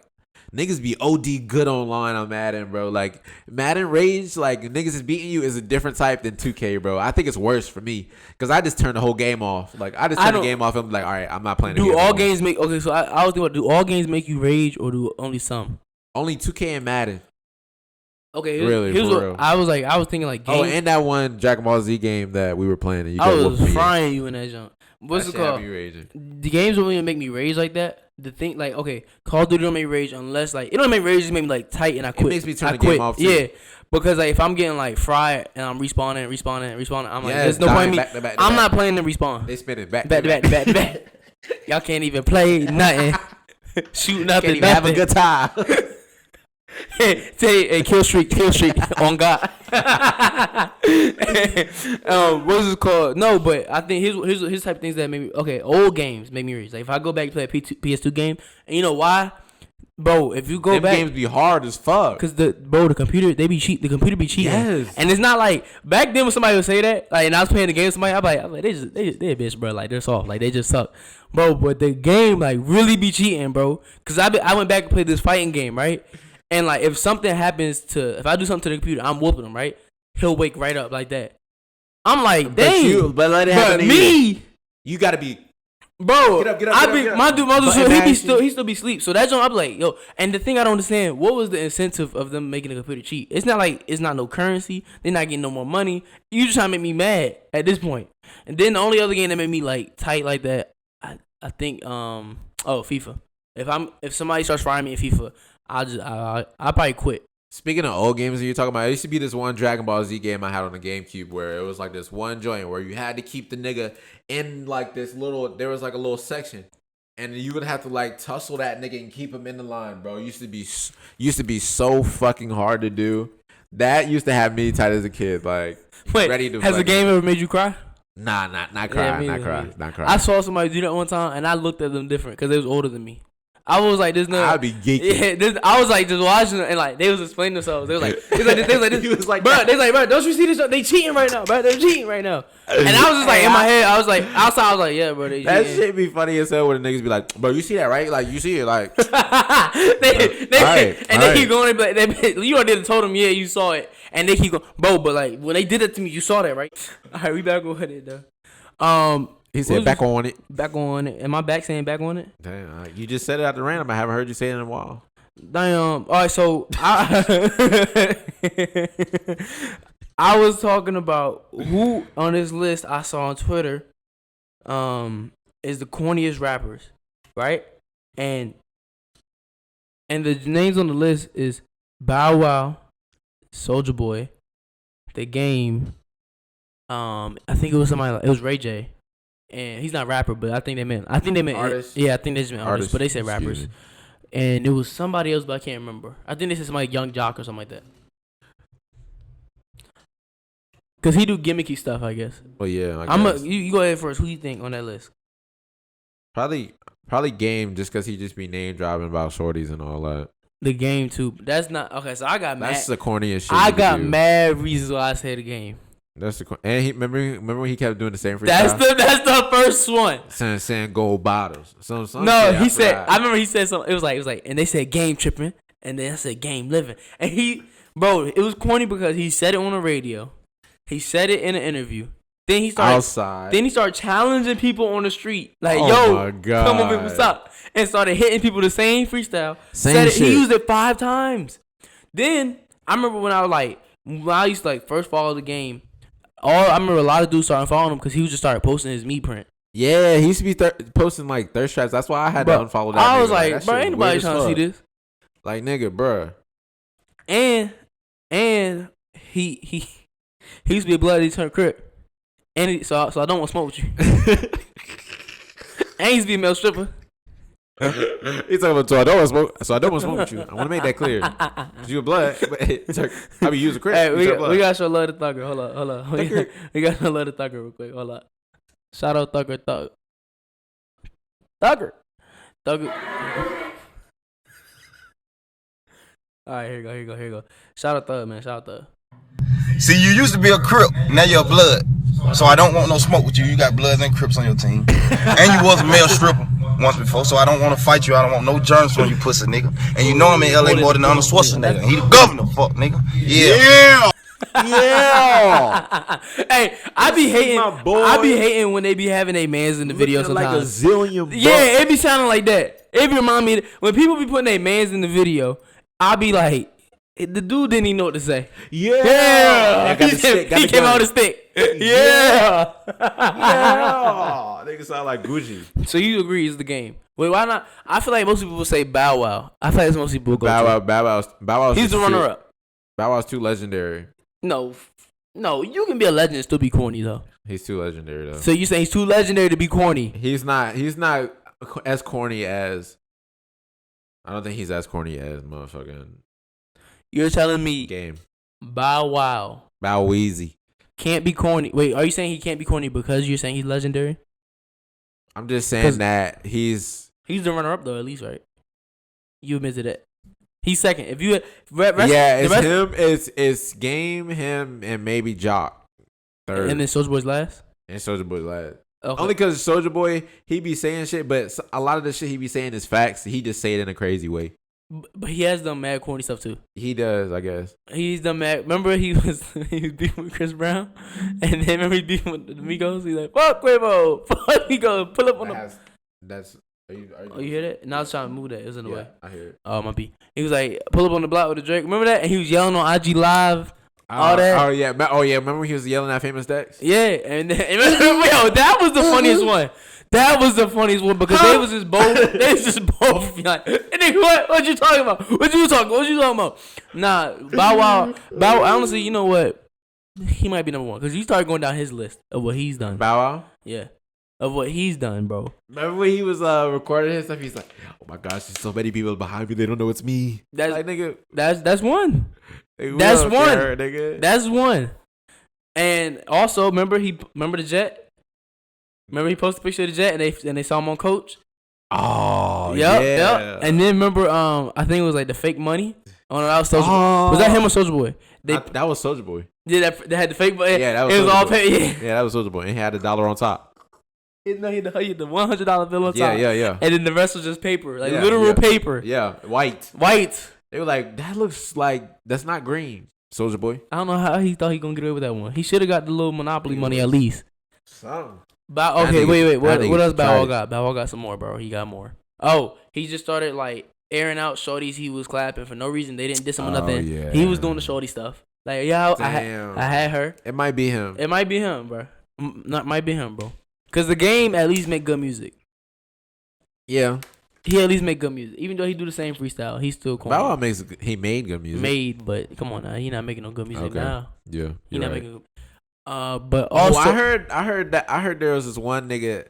Speaker 1: niggas be OD good online on Madden, bro. Like Madden Rage, like niggas is beating you is a different type than 2K, bro. I think it's worse for me because I just turn the whole game off. Like I just turn the game off and I'm like, all right, I'm not playing.
Speaker 2: Do all games make okay? So I was thinking, do all games make you rage or do only some?
Speaker 1: Only 2K and Madden.
Speaker 2: Okay,
Speaker 1: here's
Speaker 2: what
Speaker 1: real.
Speaker 2: I was thinking like games.
Speaker 1: Oh, and that one Dragon Ball Z game that we were playing. And you
Speaker 2: I was frying you in that jump. What's it called? The games don't even make me rage like that. The thing, like, okay, Call of Duty don't make me rage unless, like, it don't make me rage, just make me, like, tight and I quit.
Speaker 1: It makes me turn the game off, too.
Speaker 2: Yeah, because, like, if I'm getting, like, fried and I'm respawning, I'm like, there's no point in me. I'm not playing the respawn.
Speaker 1: They spin it back.
Speaker 2: Y'all can't even play nothing. Shoot nothing.
Speaker 1: Can't even have a good time.
Speaker 2: Hey, kill streak on God. What's it called? No, but I think his type of things that make me okay. Old games make me rage. Like if I go back and play a PS2 game, and you know why, bro? If you go
Speaker 1: them
Speaker 2: back,
Speaker 1: games be hard as fuck.
Speaker 2: Cause the computer they be cheat. The computer be cheating.
Speaker 1: Yes.
Speaker 2: And it's not like back then when somebody would say that, like, and I was playing the game with somebody, I'm like they a bitch, bro. Like they're soft. Like they just suck, bro. But the game like really be cheating, bro. Cause I went back and played this fighting game, right? And, like, if something happens if I do something to the computer, I'm whooping him, right? He'll wake right up like that. I'm like, dang.
Speaker 1: But let it happen to
Speaker 2: me.
Speaker 1: You got to be.
Speaker 2: Bro,
Speaker 1: get up.
Speaker 2: My dude, he still be asleep. So that's when I'm like, yo. And the thing I don't understand, what was the incentive of them making the computer cheat? It's not like it's not no currency. They're not getting no more money. You just trying to make me mad at this point. And then the only other game that made me, like, tight like that, I think, FIFA. If somebody starts frying me in FIFA, I'll probably quit.
Speaker 1: Speaking of old games that you're talking about, there used to be this one Dragon Ball Z game I had on the GameCube where it was like this one joint where you had to keep the nigga in like this there was like a little section, and you would have to like tussle that nigga and keep him in the line, bro. It used to be so fucking hard to do. That used to have me tight as a kid. Like,
Speaker 2: Wait,
Speaker 1: ready to.
Speaker 2: Has a game ever made you cry?
Speaker 1: Nah, not cry,
Speaker 2: me
Speaker 1: not
Speaker 2: neither,
Speaker 1: cry,
Speaker 2: me neither.
Speaker 1: not cry.
Speaker 2: I saw somebody do that one time, and I looked at them different because they was older than me. I was like, "This no."
Speaker 1: I'd be geeking.
Speaker 2: Yeah, I was like just watching it, and like they was explaining themselves. They was like, they was like, this.
Speaker 1: He was like,
Speaker 2: bro, they was like, bro, don't you see this? They cheating right now, bro. They're cheating right now. And I was just like in my head, I was like outside, I was like, yeah, bro, they
Speaker 1: that
Speaker 2: cheating.
Speaker 1: shit be funny as hell when the niggas be like, bro, you see that right? Like, you see it, like.
Speaker 2: they keep going. Like, you already told them, yeah, you saw it, and they keep going, bro. But like when they did it to me, you saw that, right? All right, we back on it though.
Speaker 1: He said back on it.
Speaker 2: Back on it. Am I back saying back on it?
Speaker 1: Damn, you just said it out the random. I haven't heard you say it in a while.
Speaker 2: Damn. All right, so I was talking about who on this list I saw on Twitter is the corniest rappers, right? And the names on the list is Bow Wow, Soulja Boy, The Game. I think it was somebody. It was Ray J. And he's not a rapper, but I think they meant
Speaker 1: artists.
Speaker 2: Yeah, I think they just meant artists, but they said rappers.
Speaker 1: Me.
Speaker 2: And it was somebody else, but I can't remember. I think they said somebody Young Jock or something like that. Cause he do gimmicky stuff, I guess.
Speaker 1: Well, yeah.
Speaker 2: You go ahead first. Who you think on that list?
Speaker 1: Probably Game, just cause he just be name dropping about shorties and all that.
Speaker 2: The Game too. That's not okay. So I got mad.
Speaker 1: That's the corniest shit.
Speaker 2: I got mad reasons why I say The Game.
Speaker 1: That's the and he remember when he kept doing the same freestyle.
Speaker 2: That's the first one.
Speaker 1: Saying gold bottles. Some
Speaker 2: no,
Speaker 1: shit,
Speaker 2: he said. I remember he said something. It was like, and they said Game tripping, and then I said Game living, and it was corny because he said it on the radio, he said it in an interview. Then he started
Speaker 1: outside.
Speaker 2: Then he started challenging people on the street, like,
Speaker 1: oh
Speaker 2: "Yo,
Speaker 1: my God.
Speaker 2: come on, what's up?" And started hitting people the same freestyle.
Speaker 1: Same shit.
Speaker 2: He used it 5 times. Then I remember when I used to first follow the Game. I remember a lot of dudes started following him because he was just started posting his meat print.
Speaker 1: Yeah, he used to be posting thirst traps. That's why I had to unfollow that.
Speaker 2: I
Speaker 1: nigga.
Speaker 2: was like, bro, ain't nobody trying to see this.
Speaker 1: Like, nigga, bro.
Speaker 2: And he used to be a bloody turned crip. And so I don't want to smoke with you. And he used to be a male stripper.
Speaker 1: He's talking about so I don't want to smoke with you. I want to make that clear. Cause you a blood, but I be using crip.
Speaker 2: Hey, we gotta show love to Thugger. Hold up. We gotta show love to Thugger real quick. Hold up. Shout out Thugger. Thugger. All right, here you go. Shout out Thug, man. Shout out Thug.
Speaker 3: See, you used to be a Crip, now you're a blood. So I don't want no smoke with you. You got Bloods and Crips on your team. And you was a male stripper once before, so I don't want to fight you. I don't want no germs from you, pussy nigga. And you know I'm in LA more than Arnold Schwarzenegger. He the governor, fuck nigga. Yeah.
Speaker 2: Hey, I be hating when they be having their mans in the video sometimes.
Speaker 1: Like a zillion bucks.
Speaker 2: Yeah, it be sounding like that. It be remind me when people be putting their mans in the video, I be like, the dude didn't even know what to say. Yeah. He came out with a stick. Yeah.
Speaker 1: Nigga sound like Gucci.
Speaker 2: So you agree it's The Game. Wait, why not? I feel like most people say Bow Wow. I feel like most people go
Speaker 1: Bow Wow.
Speaker 2: He's the runner up.
Speaker 1: Bow Wow's too legendary.
Speaker 2: No, you can be a legend and still be corny though.
Speaker 1: He's too legendary though.
Speaker 2: So you say he's too legendary to be corny?
Speaker 1: He's not as corny as. I don't think he's as corny as motherfucking.
Speaker 2: You're telling me
Speaker 1: Game.
Speaker 2: Bow Wow.
Speaker 1: Bow Weezy.
Speaker 2: Can't be corny. Wait, are you saying he can't be corny because you're saying he's legendary?
Speaker 1: I'm just saying that he's
Speaker 2: the runner up though, at least, right? You admitted it. He's second. If you
Speaker 1: it's Game, him, and maybe Jock third,
Speaker 2: and then Soulja Boy's last.
Speaker 1: And Soulja Boy last.
Speaker 2: Okay.
Speaker 1: Only because Soulja Boy, he be saying shit, but a lot of the shit he be saying is facts. He just say it in a crazy way.
Speaker 2: But he has done mad corny stuff too.
Speaker 1: He does, I guess.
Speaker 2: He's done mad. Remember he was beefing with Chris Brown, and then remember he beefing with the Migos. He's like, "Fuck Quavo, fuck Migos, pull up on the."
Speaker 1: That's. Are you
Speaker 2: hear that? And I was trying to move that. It was in the way.
Speaker 1: I hear it.
Speaker 2: Oh my B. He was like, "Pull up on the block with the Drake." Remember that? And he was yelling on IG Live. All that.
Speaker 1: Oh yeah. Remember when he was yelling at Famous Dex?
Speaker 2: Yeah, and that was the funniest one. That was the funniest one because they was just both like, nigga, what you talking about? What you talking about? Nah, Bow Wow, honestly, you know what? He might be number one because you started going down his list of what he's done.
Speaker 1: Bow Wow?
Speaker 2: Yeah. Of what he's done, bro.
Speaker 1: Remember when he was recording his stuff? He's like, "Oh my gosh, there's so many people behind me. They don't know it's me."
Speaker 2: That's
Speaker 1: like, nigga.
Speaker 2: That's one. That's
Speaker 1: don't
Speaker 2: one.
Speaker 1: care, nigga.
Speaker 2: That's one. And also, remember the jet? Remember he posted a picture of the jet and they saw him on Coach?
Speaker 1: Oh,
Speaker 2: Yep,
Speaker 1: yeah.
Speaker 2: yep. And then remember, I think it was like the fake money. Oh no, that was Soulja Boy. Was that him or Soulja Boy?
Speaker 1: That was Soulja Boy.
Speaker 2: Yeah, they had the fake money.
Speaker 1: Yeah, that was
Speaker 2: it was
Speaker 1: Soulja
Speaker 2: all
Speaker 1: Boy.
Speaker 2: paid. Yeah.
Speaker 1: Yeah, that was Soulja Boy. And he had $1 on top.
Speaker 2: No, he had the $100 bill on top.
Speaker 1: Yeah.
Speaker 2: And then the rest was just paper, like
Speaker 1: Yeah,
Speaker 2: literal
Speaker 1: yeah.
Speaker 2: paper.
Speaker 1: Yeah, white.
Speaker 2: White.
Speaker 1: They were like, that looks like, that's not green. Soulja Boy.
Speaker 2: I don't know how he thought he gonna get away with that one. He should have got the little Monopoly money at least.
Speaker 1: Something.
Speaker 2: But okay, wait. What else Bow Wow
Speaker 1: tried
Speaker 2: got? Bow Wow got some more, bro. He got more. Oh, he just started like airing out shorties he was clapping for no reason. They didn't diss him or nothing.
Speaker 1: Yeah.
Speaker 2: He was doing the shorty stuff. Like, yeah, I had her.
Speaker 1: It might be him.
Speaker 2: It might be him, bro. Might be him, bro. Cause the game at least make good music.
Speaker 1: Yeah.
Speaker 2: He at least make good music, even though he do the same freestyle. He's still corny.
Speaker 1: Bow Wow he made good music.
Speaker 2: But come on now, he not making no good music now.
Speaker 1: Yeah.
Speaker 2: He not
Speaker 1: right.
Speaker 2: making. But also,
Speaker 1: I heard there was this one nigga.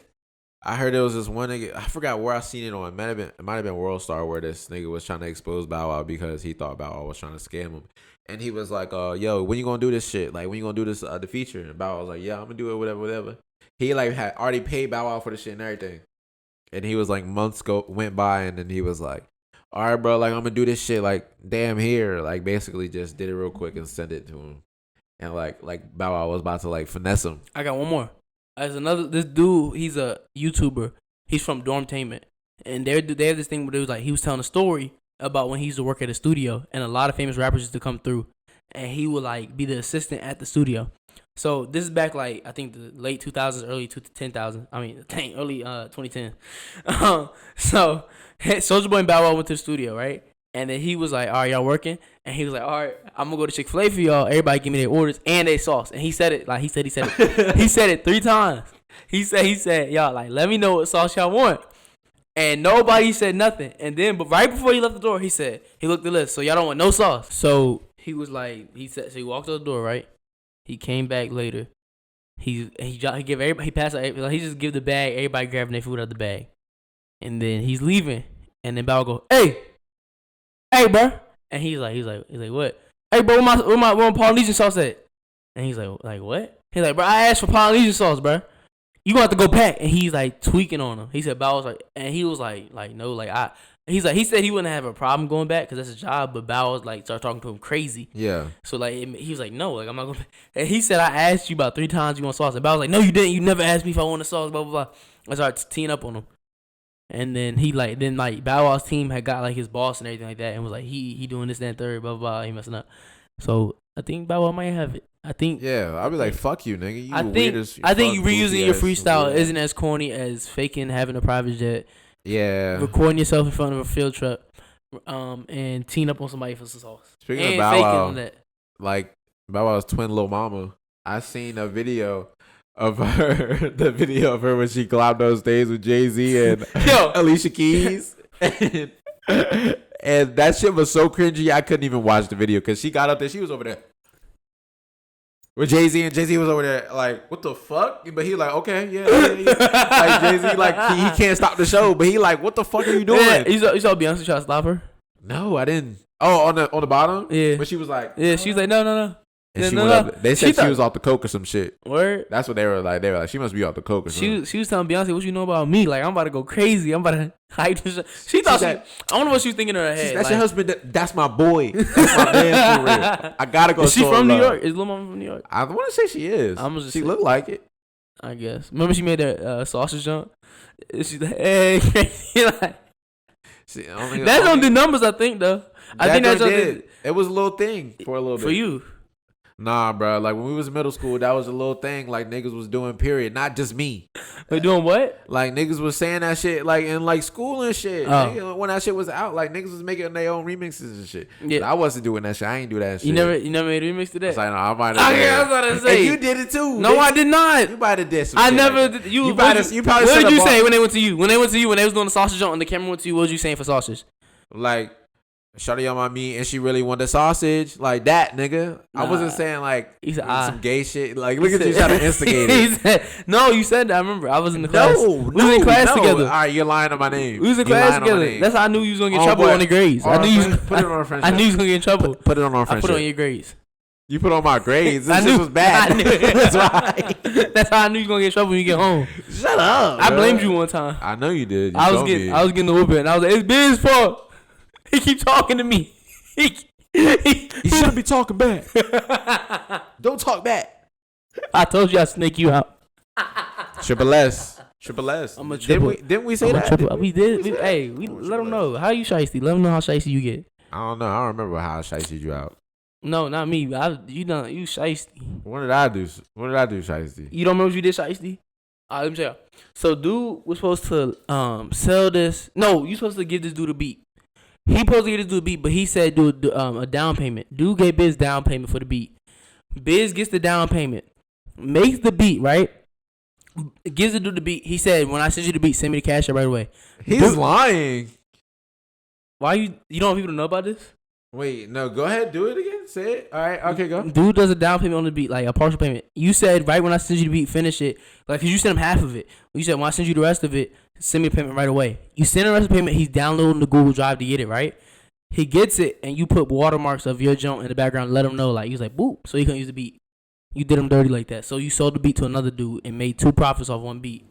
Speaker 1: I forgot where I seen it on. It might have been World Star where this nigga was trying to expose Bow Wow because he thought Bow Wow was trying to scam him. And he was like, yo, when you gonna do this shit? Like, when you gonna do this the feature? And Bow Wow was like, yeah, I'm gonna do it, whatever. He like had already paid Bow Wow for the shit and everything. And he was like, months went by, and then he was like, all right, bro, like I'm gonna do this shit, like damn here, like basically just did it real quick and sent it to him. And like Bow Wow was about to like finesse him.
Speaker 2: I got one more. This dude, he's a YouTuber. He's from Dormtainment, and they have this thing where he was telling a story about when he used to work at a studio, and a lot of famous rappers used to come through, and he would like be the assistant at the studio. So this is back like I think the late 2000s, early 10,000. I mean, early 2010. So Soulja Boy and Bow Wow went to the studio, right? And then he was like, all right, y'all working? And he was like, all right, I'm going to go to Chick-fil-A for y'all. Everybody give me their orders and their sauce. And he said it. He said it. He said it 3 times. He said, y'all, like, let me know what sauce y'all want. And nobody said nothing. And then, but right before he left the door, he said, he looked at the list. So y'all don't want no sauce. So he was like, so he walked out the door, right? He came back later. He gave everybody, he passed out, he just give the bag, everybody grabbing their food out the bag. And then he's leaving. And then Bow Wow go, hey, bro. And he's like, what? Hey, bro, where my Polynesian sauce at? And he's like, what? He's like, bro, I asked for Polynesian sauce, bro. You gonna have to go pack. And he's like tweaking on him. He said, Bow was like, and he was like, no, like he said he wouldn't have a problem going back because that's his job. But Bow was like, started talking to him crazy. Yeah. So like, he was like, no, like I'm not going. And he said, I asked you about 3 times you want sauce. And Bow was like, no, you didn't. You never asked me if I wanted sauce. Blah blah blah. I started teeing up on him. And then Bow Wow's team had got like his boss and everything like that, and was like he doing this, that, and third, blah blah blah. He messing up. So I think Bow Wow might have it. I think.
Speaker 1: Yeah, I'll be like, fuck you, nigga.
Speaker 2: I think reusing your freestyle isn't as corny as faking having a private jet.
Speaker 1: Yeah.
Speaker 2: Recording yourself in front of a field truck, and teeing up on somebody for some sauce.
Speaker 1: Speaking of Bow Wow, like Bow Wow's twin little mama, I seen a video of her, when she collabed those days with Jay-Z and Alicia Keys. And that shit was so cringy, I couldn't even watch the video because she got up there, she was over there with Jay-Z, and Jay-Z was over there like, what the fuck? But he like, okay, yeah. Like Jay-Z, like he can't stop the show, but he like, what the fuck are you doing?
Speaker 2: Yeah, you saw Beyonce try to stop her?
Speaker 1: No, I didn't. Oh, on the bottom?
Speaker 2: Yeah.
Speaker 1: But she was like,
Speaker 2: yeah, she was like, no.
Speaker 1: And she went up. They said she was off the coke or some shit.
Speaker 2: Word.
Speaker 1: That's what they were like. They were like, she must be off the coke or something.
Speaker 2: She was telling Beyonce, what you know about me? Like, I'm about to go crazy. I'm about to hype this. I don't know what she was thinking in her head.
Speaker 1: That's like, your husband. That's my boy. That's my man for real. I gotta go.
Speaker 2: Is she from New York? Is Lil Mama from New York?
Speaker 1: I want to say she is. She looked like it.
Speaker 2: I guess. Remember she made that sausage jump? She's like, hey, crazy. Like, that don't do numbers, I think, though. I think that did.
Speaker 1: It was a little thing for a little bit.
Speaker 2: For you.
Speaker 1: Nah, bro. Like when we was in middle school, that was a little thing. Like niggas was doing. Period. Not just me.
Speaker 2: They doing what?
Speaker 1: Like niggas was saying that shit. Like in like school and shit. Nigga, when that shit was out, like niggas was making their own remixes and shit. Yeah. But I wasn't doing that shit. I ain't do that shit.
Speaker 2: You never made a remix to that?
Speaker 1: I was like, no, I might have. I was about to say. And you did it too.
Speaker 2: No, I did not.
Speaker 1: You might have did some
Speaker 2: I
Speaker 1: shit
Speaker 2: never
Speaker 1: like
Speaker 2: did.
Speaker 1: You probably.
Speaker 2: What did you say when they went to you? When they was doing the sausage jump and the camera went to you, what was you saying for sausage?
Speaker 1: Like. shawty on my meat and she really wanted the sausage like that, nigga.
Speaker 2: Nah.
Speaker 1: I wasn't saying like
Speaker 2: He said,
Speaker 1: some gay shit. Like, look at you trying to instigate it.
Speaker 2: He said, no, you said that. I remember. I was in the class.
Speaker 1: No,
Speaker 2: we was in class together.
Speaker 1: All right, you're lying on my name.
Speaker 2: We was in
Speaker 1: You're
Speaker 2: class
Speaker 1: lying on my
Speaker 2: together.
Speaker 1: name.
Speaker 2: That's how I knew you was gonna get
Speaker 1: Oh,
Speaker 2: trouble
Speaker 1: boy.
Speaker 2: on the grades.
Speaker 1: Oh,
Speaker 2: I knew you.
Speaker 1: put it on our friendship.
Speaker 2: I knew you was gonna get in trouble.
Speaker 1: Put it on our
Speaker 2: I
Speaker 1: friendship.
Speaker 2: put it on your grades.
Speaker 1: You put on my grades. This
Speaker 2: I
Speaker 1: shit
Speaker 2: knew
Speaker 1: was bad.
Speaker 2: I knew. That's right. That's how I knew you was gonna get in trouble when you get home.
Speaker 1: Shut up.
Speaker 2: I
Speaker 1: bro.
Speaker 2: blamed you one time.
Speaker 1: I know you did. You
Speaker 2: I was
Speaker 1: told
Speaker 2: getting
Speaker 1: me.
Speaker 2: the whooping. And I was like, it's Bizz fault. He keep talking to me.
Speaker 1: You shouldn't be talking back. Don't talk back.
Speaker 2: I told you I'd snake you out.
Speaker 1: Triple S. I'm a triple. Didn't we say that?
Speaker 2: We did. Hey, we let them know. How you shiesty? Let them know how shiesty you get.
Speaker 1: I don't know. I don't remember how I shiested you out.
Speaker 2: No, not me. You shiesty.
Speaker 1: What did I do? What did I do, shiesty?
Speaker 2: You don't remember what you did, shiesty? Let me tell you. So, dude was supposed to sell this. No, you supposed to give this dude a beat. He supposed to give this dude a beat, but he said do a down payment. Dude gave Bizz down payment for the beat. Bizz gets the down payment, makes the beat, right? Gives the dude the beat. He said, when I send you the beat, send me the cash app right away.
Speaker 1: He's lying.
Speaker 2: Why you don't want people to know about this?
Speaker 1: Wait, no, go ahead. Do it again. Say it. All right. Okay, go.
Speaker 2: Dude does a down payment on the beat, like a partial payment. You said, right when I send you the beat, finish it. Like, cause you sent him half of it. You said, when I send you the rest of it, send me a payment right away. You send the rest of the payment, he's downloading the Google Drive to get it, right? He gets it, and you put watermarks of your joint in the background and let him know, like, he was like, boop, so he couldn't use the beat. You did him dirty like that. So you sold the beat to another dude and made 2 profits off one beat.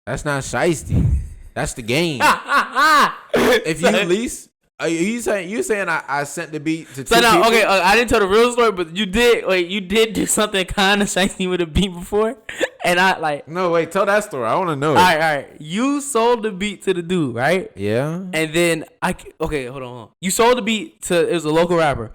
Speaker 1: That's not shiesty. That's the game. If you lease, you saying I sent the beat to 2
Speaker 2: So now,
Speaker 1: people?
Speaker 2: okay, I didn't tell the real story, but you did do something kind of shiesty with a beat before, and I like.
Speaker 1: No, wait, tell that story. I want to know.
Speaker 2: All right. You sold the beat to the dude, right?
Speaker 1: Yeah.
Speaker 2: And then hold on. You sold the beat to it was a local rapper,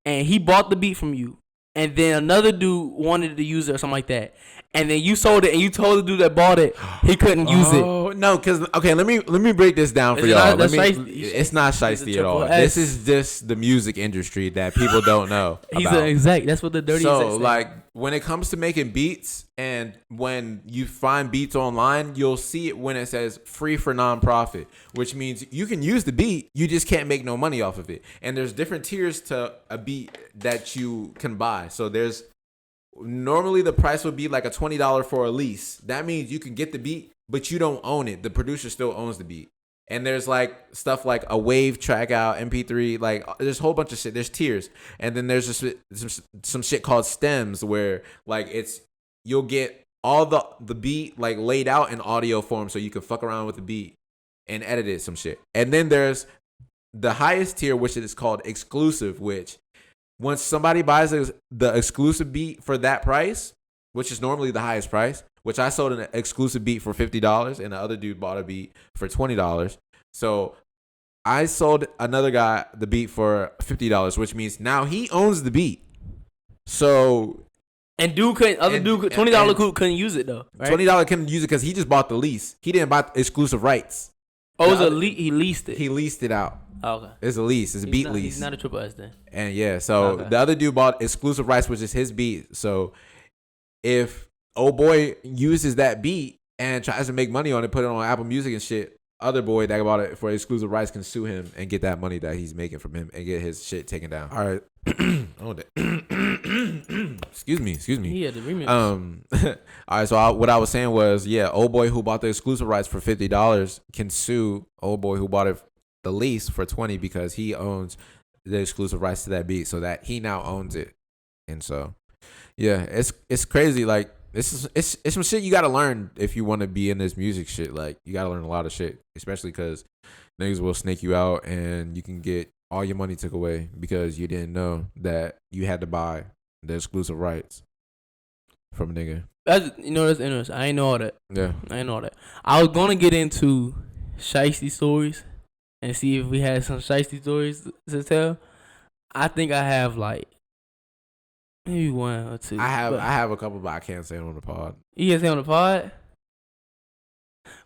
Speaker 2: and he bought the beat from you, and then another dude wanted to use it or something like that. And then you sold it, and you told the dude that bought it he couldn't use it.
Speaker 1: Oh no, because okay, let me break this down for
Speaker 2: Is it
Speaker 1: y'all.
Speaker 2: not-
Speaker 1: It's not shiesty at all.
Speaker 2: S.
Speaker 1: This is just the music industry that people don't know.
Speaker 2: He's
Speaker 1: about.
Speaker 2: an exec. That's what the dirty exec
Speaker 1: So
Speaker 2: said.
Speaker 1: like when it comes to making beats, and when you find beats online, you'll see it when it says free for nonprofit, which means you can use the beat, you just can't make no money off of it. And there's different tiers to a beat that you can buy. So there's normally the price would be like a $20 for a lease. That means you can get the beat, but you don't own it. The producer still owns the beat. And there's like stuff like a wave track out, MP3, like there's a whole bunch of shit. There's tiers. And then there's just some shit called stems where like you'll get all the beat like laid out in audio form so you can fuck around with the beat and edit it some shit. And then there's the highest tier, which is called exclusive, which once somebody buys the exclusive beat for that price, which is normally the highest price, which I sold an exclusive beat for $50 and the other dude bought a beat for $20. So I sold another guy the beat for $50, which means now he owns the beat. So
Speaker 2: and dude couldn't $20 couldn't use it though. Right?
Speaker 1: $20 couldn't use it because he just bought the lease. He didn't buy exclusive rights.
Speaker 2: Oh, he leased it.
Speaker 1: He leased it out.
Speaker 2: Oh, okay.
Speaker 1: It's a lease. It's a beat lease.
Speaker 2: He's not a triple S then.
Speaker 1: And yeah, so
Speaker 2: Okay.
Speaker 1: the other dude bought exclusive rights, which is his beat. So if old boy uses that beat and tries to make money on it, put it on Apple Music and shit, other boy that bought it for exclusive rights can sue him and get that money that he's making from him and get his shit taken down. All right. Excuse me.
Speaker 2: He had the remix.
Speaker 1: All right. So what I was saying was, yeah, old boy who bought the exclusive rights for $50 can sue old boy who bought it the lease for $20 because he owns the exclusive rights to that beat, so that he now owns it. And so, yeah, it's crazy. Like it's some shit you gotta learn if you want to be in this music shit. Like you gotta learn a lot of shit, especially because niggas will snake you out and you can get all your money took away because you didn't know that you had to buy the exclusive rights from a nigga.
Speaker 2: That's interesting. I ain't know all that.
Speaker 1: Yeah.
Speaker 2: I ain't know all that. I was gonna get into shiesty stories and see if we had some shiesty stories to tell. I think I have like maybe 1 or 2.
Speaker 1: I have a couple, but I can't say it on the pod.
Speaker 2: You can say on the pod.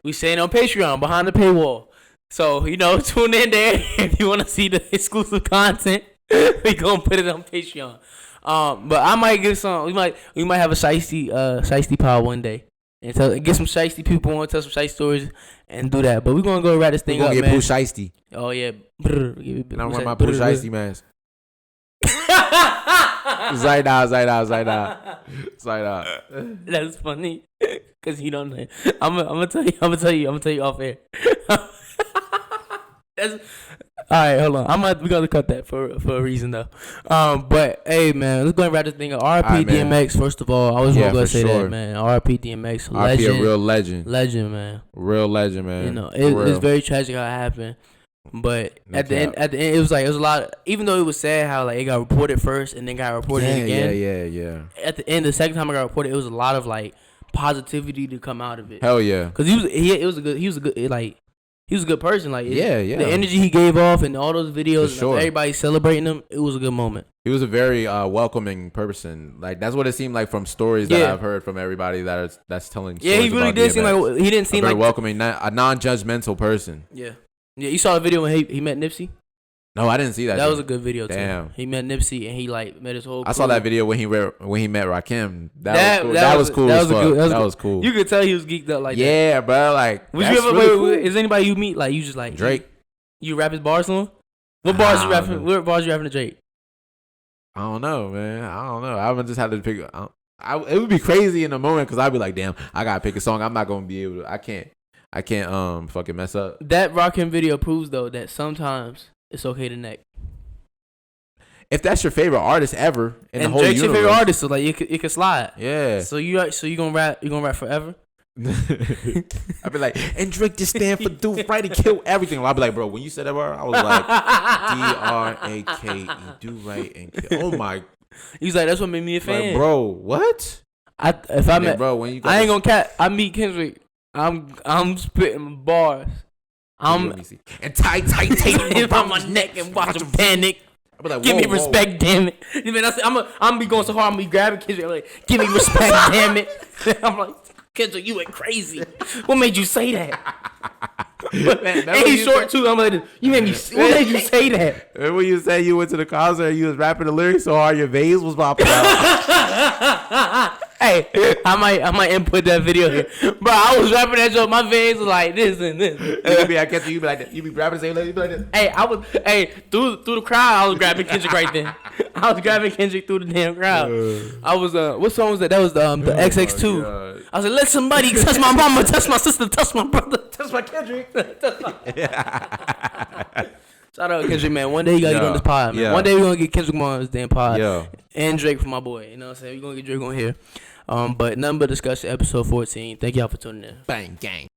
Speaker 2: We saying on Patreon behind the paywall. So tune in there if you want to see the exclusive content. We gonna put it on Patreon. But I might get some. We might have a shiesty pod one day and get some shiesty people on, tell some shiesty stories, and do that. But we're gonna go wrap this thing up, man.
Speaker 1: We're gonna get Pooh Shiesty.
Speaker 2: Oh yeah.
Speaker 1: And I'm wearing my Pooh Shiesty mask. Zayda.
Speaker 2: That's funny, cause you don't know. I'm gonna tell you off air. That's all right. Hold on. We gotta cut that for a reason though. But hey, man, let's go and wrap this thing up. RP DMX. First of all, I was gonna say that, man. RP DMX. Legend.
Speaker 1: RP a real legend.
Speaker 2: Legend, man.
Speaker 1: Real legend, man.
Speaker 2: You know, it's very tragic how it happened. But at the end, it was a lot. Even though it was sad how like it got reported first and then got reported again.
Speaker 1: Yeah.
Speaker 2: At the end, the second time it got reported, it was a lot of like positivity to come out of it.
Speaker 1: Hell yeah.
Speaker 2: Cause he was a good person. Like
Speaker 1: the
Speaker 2: energy he gave off and all those videos, and everybody celebrating him. It was a good moment.
Speaker 1: He was a very welcoming person. Like that's what it seemed like from stories that I've heard from everybody that's telling.
Speaker 2: Yeah, he really did seem like he didn't seem
Speaker 1: very
Speaker 2: like
Speaker 1: welcoming, a non-judgmental person.
Speaker 2: Yeah. Yeah, you saw the video when he met Nipsey?
Speaker 1: No, I didn't see that.
Speaker 2: That was a good video too.
Speaker 1: Damn.
Speaker 2: He met Nipsey and he like met his whole crew.
Speaker 1: I saw that video when he met Rakim. That was cool. That was cool.
Speaker 2: You could tell he was geeked up like that.
Speaker 1: Yeah, bro. Like,
Speaker 2: would you ever cool. Is anybody you meet like you just like
Speaker 1: Drake?
Speaker 2: You rap his bars on? What bars you rapping? What bars you rapping to Drake?
Speaker 1: I don't know, man. I don't know. I would just have to pick. It would be crazy in the moment because I'd be like, damn, I gotta pick a song. I'm not gonna be able to. I can't fucking mess up.
Speaker 2: That Rakim video proves though that sometimes it's okay to neck.
Speaker 1: If that's your favorite artist ever in the whole
Speaker 2: Drake's
Speaker 1: universe,
Speaker 2: your favorite artist, so like it could slide.
Speaker 1: Yeah.
Speaker 2: So you gonna rap forever?
Speaker 1: I'd be like, and Drake just stand for do right and kill everything. I'd be like, bro, when you said that word, I was like, DRAKE, do right and kill. Oh my.
Speaker 2: He's like, that's what made me a fan.
Speaker 1: Like, bro, what?
Speaker 2: I ain't gonna cat. I meet Kendrick. I'm spitting bars.
Speaker 1: And tight tape
Speaker 2: on my neck and watch him panic.
Speaker 1: Like,
Speaker 2: give me respect, damn it. Man, I'm be going so hard. I'm be grabbing Kendrick. I'm like, give me respect, damn it. I'm like, Kendrick, you went crazy. What made you say that? Man, and he's short too. I'm like, you made me. What made you say that?
Speaker 1: Remember when you said you went to the concert and you was rapping the lyrics so hard your veins was popping out?
Speaker 2: Hey, I might input that video here, bro. I was rapping that joke. My veins was like this and this.
Speaker 1: You be like that. You be rapping the same like this.
Speaker 2: Hey, through the crowd, I was grabbing Kendrick right then. I was grabbing Kendrick through the damn crowd. I was what song was that? That was the XX2. God. I was like, let somebody touch my mama, touch my sister, touch my brother, touch my Kendrick. Shout out Kendrick, man. One day you gotta get on this pod, man. One day we're gonna get Kendrick on this damn pod. And Drake for my boy. You know what I'm saying? We're gonna get Drake on here. But nothing but discussion, episode 14. Thank y'all for tuning in.
Speaker 1: Bang, gang.